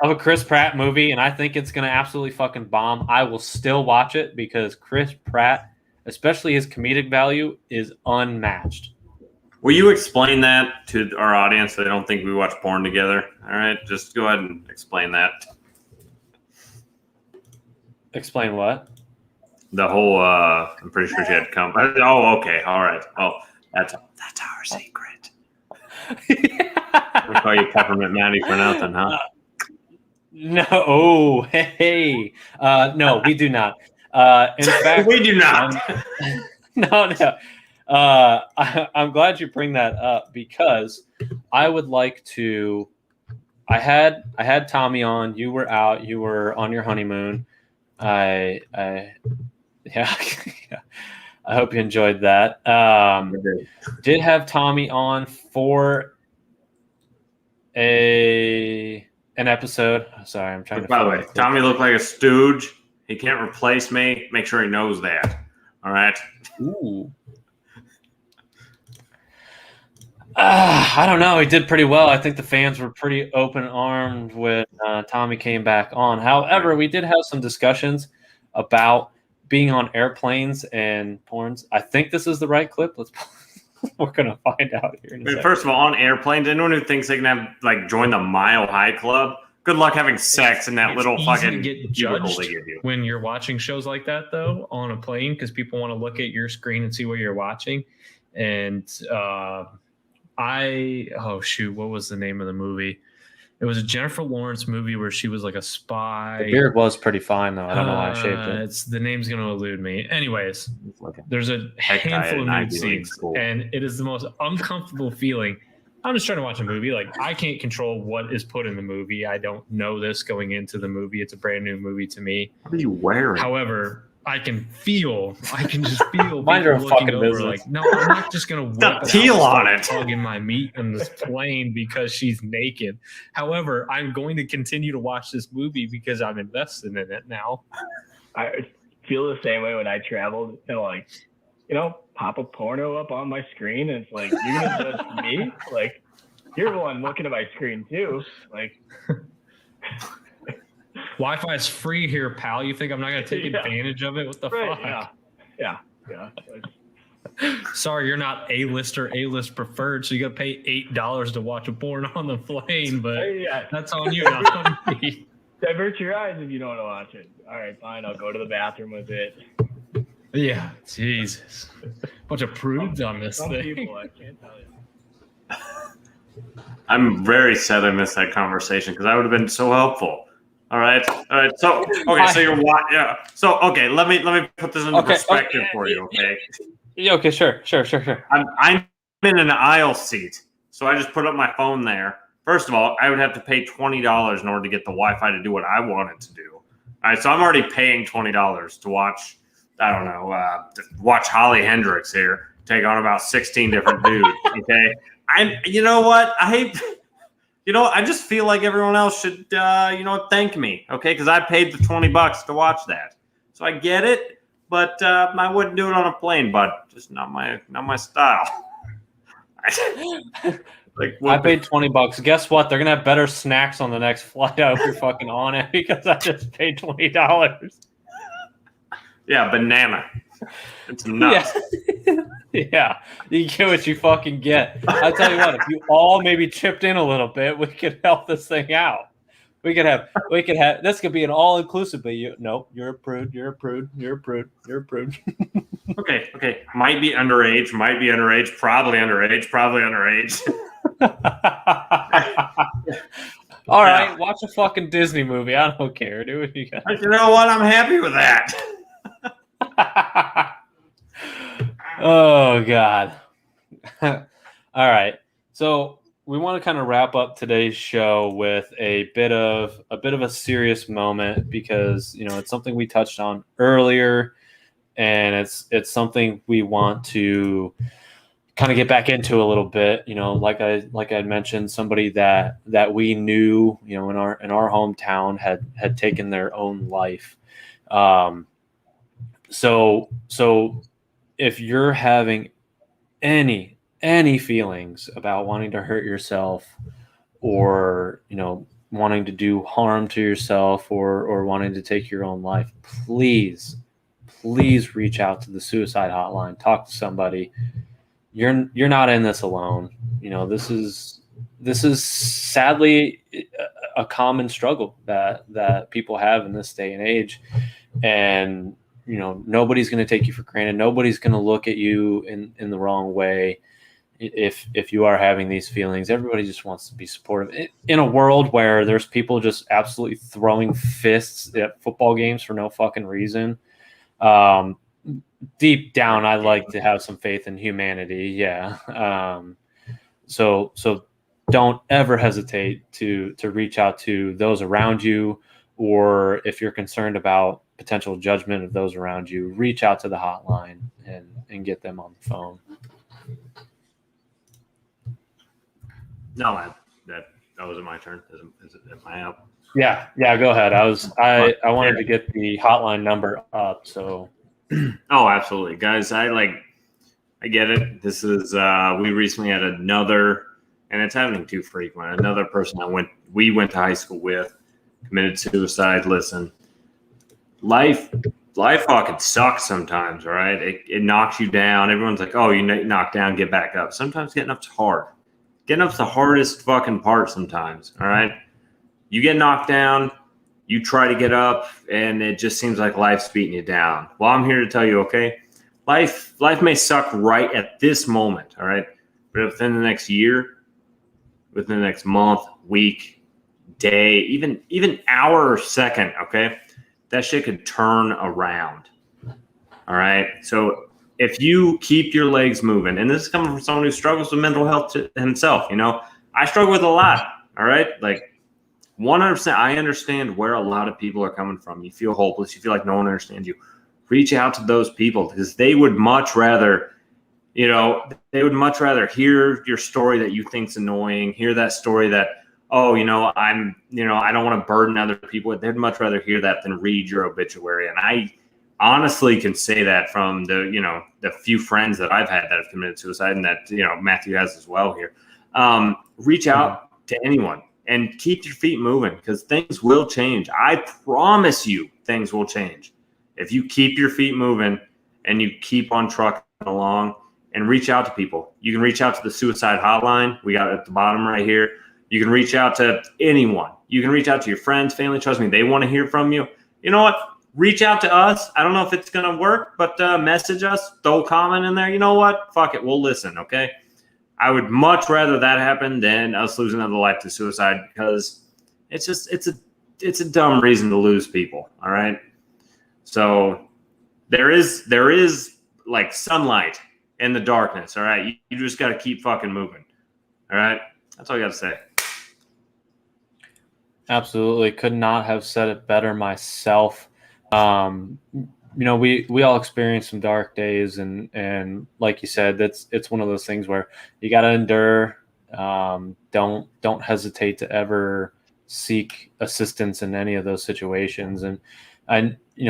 of a Chris Pratt movie and I think it's going to absolutely fucking bomb, I will still watch it because Chris Pratt, especially his comedic value, is unmatched. Will you explain that to our audience so they don't think we watch porn together? All right, just go ahead and explain that. Explain what? The whole, I'm pretty sure she had cum. Oh, okay, all right. Oh, that's our secret. I call you Peppermint Maddie for nothing, huh? No. Oh, hey. No, we do not. In fact, we do not. No. I'm glad you bring that up because I would like to. I had Tommy on. You were out. You were on your honeymoon. Yeah. I hope you enjoyed that. Did have Tommy on for an episode. Sorry, I'm trying to. By the way, Tommy looked like a stooge. He can't replace me. Make sure he knows that. All right. Ooh. I don't know. He did pretty well. I think the fans were pretty open-armed when Tommy came back on. However, we did have some discussions about being on airplanes and porns. I think this is the right clip. We're gonna find out here in a second. First of all, on airplanes, anyone who thinks they can have join the Mile High Club, good luck having sex in that little fucking get judged when you're watching shows like that, though, on a plane because people want to look at your screen and see what you're watching. And what was the name of the movie? It was a Jennifer Lawrence movie where she was like a spy. The beard was pretty fine, though. I don't know why I shaved it. The name's going to elude me. Anyways, there's a handful of nude scenes, and it is the most uncomfortable feeling. I'm just trying to watch a movie. Like, I can't control what is put in the movie. I don't know this going into the movie. It's a brand new movie to me. What are you wearing? However, I can just feel Mind your people fucking looking over business. like, no, I'm not just going to whip Got teal on it. Hugging my meat on this plane because she's naked. However, I'm going to continue to watch this movie because I'm invested in it now. I feel the same way when I traveled and pop a porno up on my screen and it's like, you're going to judge me? Like, you're the one looking at my screen too. Like, Wi-Fi is free here, pal. You think I'm not going to take advantage of it? What the fuck? Yeah. Sorry, you're not A-list or A-list preferred, so you got to pay $8 to watch a porn on the plane, but that's on you, not on me. Divert your eyes if you don't want to watch it. All right, fine. I'll go to the bathroom with it. Yeah, Jesus. Bunch of prudes on this Some thing. people, I can't tell you. I'm very sad I missed that conversation because I would have been so helpful. All right. So, okay. So you're yeah. So, okay. Let me put this into perspective for you. Okay. Yeah. Okay. Sure. I'm in an aisle seat. So I just put up my phone there. First of all, I would have to pay $20 in order to get the Wi-Fi to do what I wanted to do. All right, so I'm already paying $20 to watch, I don't know, watch Holly Hendricks here take on about 16 different dudes, okay? You know what? I just feel like everyone else should, thank me, okay? Because I paid the $20 to watch that. So I get it, but I wouldn't do it on a plane, but just not my style. I paid $20. Guess what? They're gonna have better snacks on the next flight. I hope you're fucking on it because I just paid $20. Yeah, banana. It's nuts. Yeah, you get what you fucking get. I'll tell you what, if you all maybe chipped in a little bit, we could help this thing out. We could have this could be an all-inclusive, but you're a prude, you're a prude, you're a prude, you're a prude. Okay. Might be underage, probably underage. All right, watch a fucking Disney movie. I don't care. Do what you got. You know what? I'm happy with that. Oh God. All right. So we want to kind of wrap up today's show with a bit of a serious moment because it's something we touched on earlier, and it's something we want to kind of get back into a little bit. Like I mentioned, somebody that we knew, in our hometown had taken their own life. So if you're having any feelings about wanting to hurt yourself or, wanting to do harm to yourself or wanting to take your own life, please reach out to the suicide hotline. Talk to somebody. You're not in this alone. This is sadly a common struggle that people have in this day and age. And nobody's going to take you for granted. Nobody's going to look at you in the wrong way if you are having these feelings. Everybody just wants to be supportive. In a world where there's people just absolutely throwing fists at football games for no fucking reason, deep down, I like to have some faith in humanity. Yeah. So don't ever hesitate to reach out to those around you, or if you're concerned about potential judgment of those around you, reach out to the hotline and get them on the phone. No, that wasn't my turn. Am I up? Yeah, go ahead. I wanted to get the hotline number up. So, oh, absolutely, guys. I get it. This is we recently had another, and it's happening too frequent. Another person we went to high school with committed suicide. Listen, life fucking sucks sometimes. All right, it knocks you down. Everyone's like, oh, you knock down, get back up. Sometimes getting up's hard. Getting up's the hardest fucking part sometimes. All right, you get knocked down, you try to get up, and it just seems like life's beating you down. Well, I'm here to tell you, okay, life may suck right at this moment. All right, but within the next year, within the next month, week, day, even hour or second, okay, that shit could turn around. All right, so if you keep your legs moving, and this is coming from someone who struggles with mental health himself, I struggle with a lot. All right, 100%. I understand where a lot of people are coming from. You feel hopeless. You feel like no one understands you. Reach out to those people because they would much rather, hear your story that you think's annoying, hear that story that, oh, I don't want to burden other people. They'd much rather hear that than read your obituary. And I honestly can say that from the few friends that I've had that have committed suicide, and that, Matthew has as well here. Reach out to anyone and keep your feet moving because things will change. I promise you things will change. If you keep your feet moving and you keep on trucking along and reach out to people. You can reach out to the suicide hotline. We got it at the bottom right here. You can reach out to anyone. You can reach out to your friends, family. Trust me, they want to hear from you. You know what? Reach out to us. I don't know if it's going to work, but message us, throw a comment in there. You know what? Fuck it. We'll listen, okay? I would much rather that happen than us losing another life to suicide because it's a dumb reason to lose people, all right? So there is like sunlight in the darkness, all right? You just got to keep fucking moving. All right. That's all I got to say. Absolutely. Could not have said it better myself. We all experience some dark days, and like you said, it's one of those things where you got to endure. Don't hesitate to ever seek assistance in any of those situations. And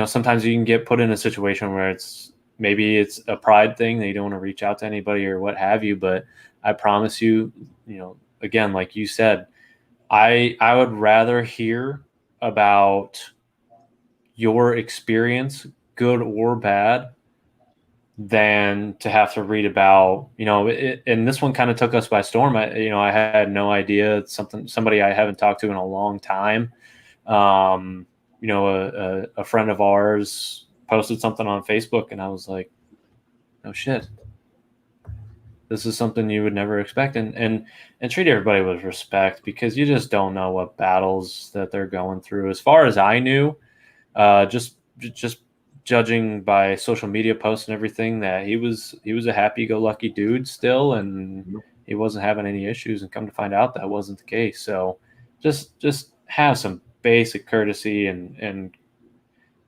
sometimes you can get put in a situation where maybe it's a pride thing that you don't want to reach out to anybody or what have you. But I promise you, again, like you said, I would rather hear about your experience, good or bad, than to have to read about, and this one kind of took us by storm. I had no idea. It's somebody I haven't talked to in a long time. A friend of ours posted something on Facebook, and I was like, no shit. This is something you would never expect, and treat everybody with respect, because you just don't know what battles that they're going through. As far as I knew, just judging by social media posts and everything, that he was a happy-go-lucky dude still, and he wasn't having any issues. And come to find out, that wasn't the case. So just have some basic courtesy and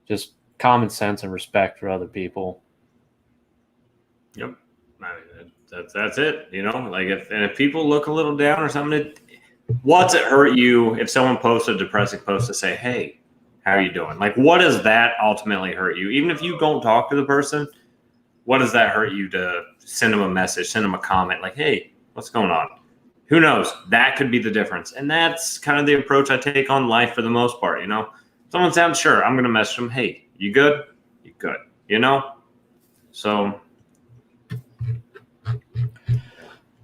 just common sense and respect for other people. Yep. That's it. Like if people look a little down or something, what's it hurt you if someone posts a depressing post to say, hey, how are you doing? Like, what does that ultimately hurt you? Even if you don't talk to the person, what does that hurt you to send them a message, send them a comment like, hey, what's going on? Who knows? That could be the difference. And that's kind of the approach I take on life for the most part. Someone's down, sure, I'm going to message them, hey, you good? You good?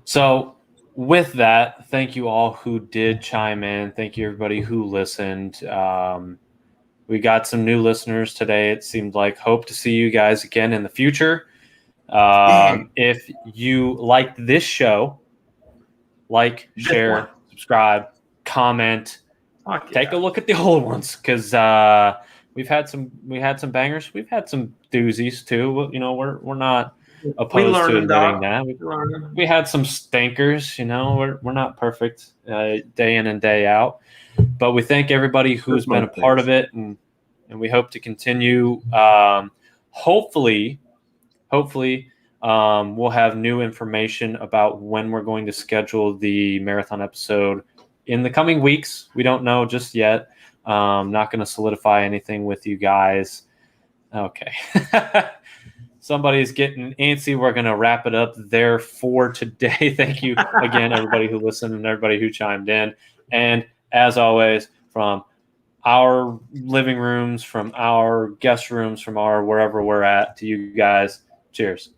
So with that, thank you all who did chime in. Thank you, everybody who listened. We got some new listeners today. It seemed like. Hope to see you guys again in the future. If you liked this show, share, subscribe, comment. Take a look at the old ones, because we had some bangers. We've had some doozies too. We're not opposed to admitting that. We had some stinkers. We're not perfect day in and day out, but we thank everybody who's been a part of it, and we hope to continue. Hopefully, we'll have new information about when we're going to schedule the marathon episode in the coming weeks. We don't know just yet. Not going to solidify anything with you guys. Okay. Somebody's getting antsy. We're going to wrap it up there for today. Thank you again, everybody who listened and everybody who chimed in. And as always, from our living rooms, from our guest rooms, from our wherever we're at, to you guys, cheers.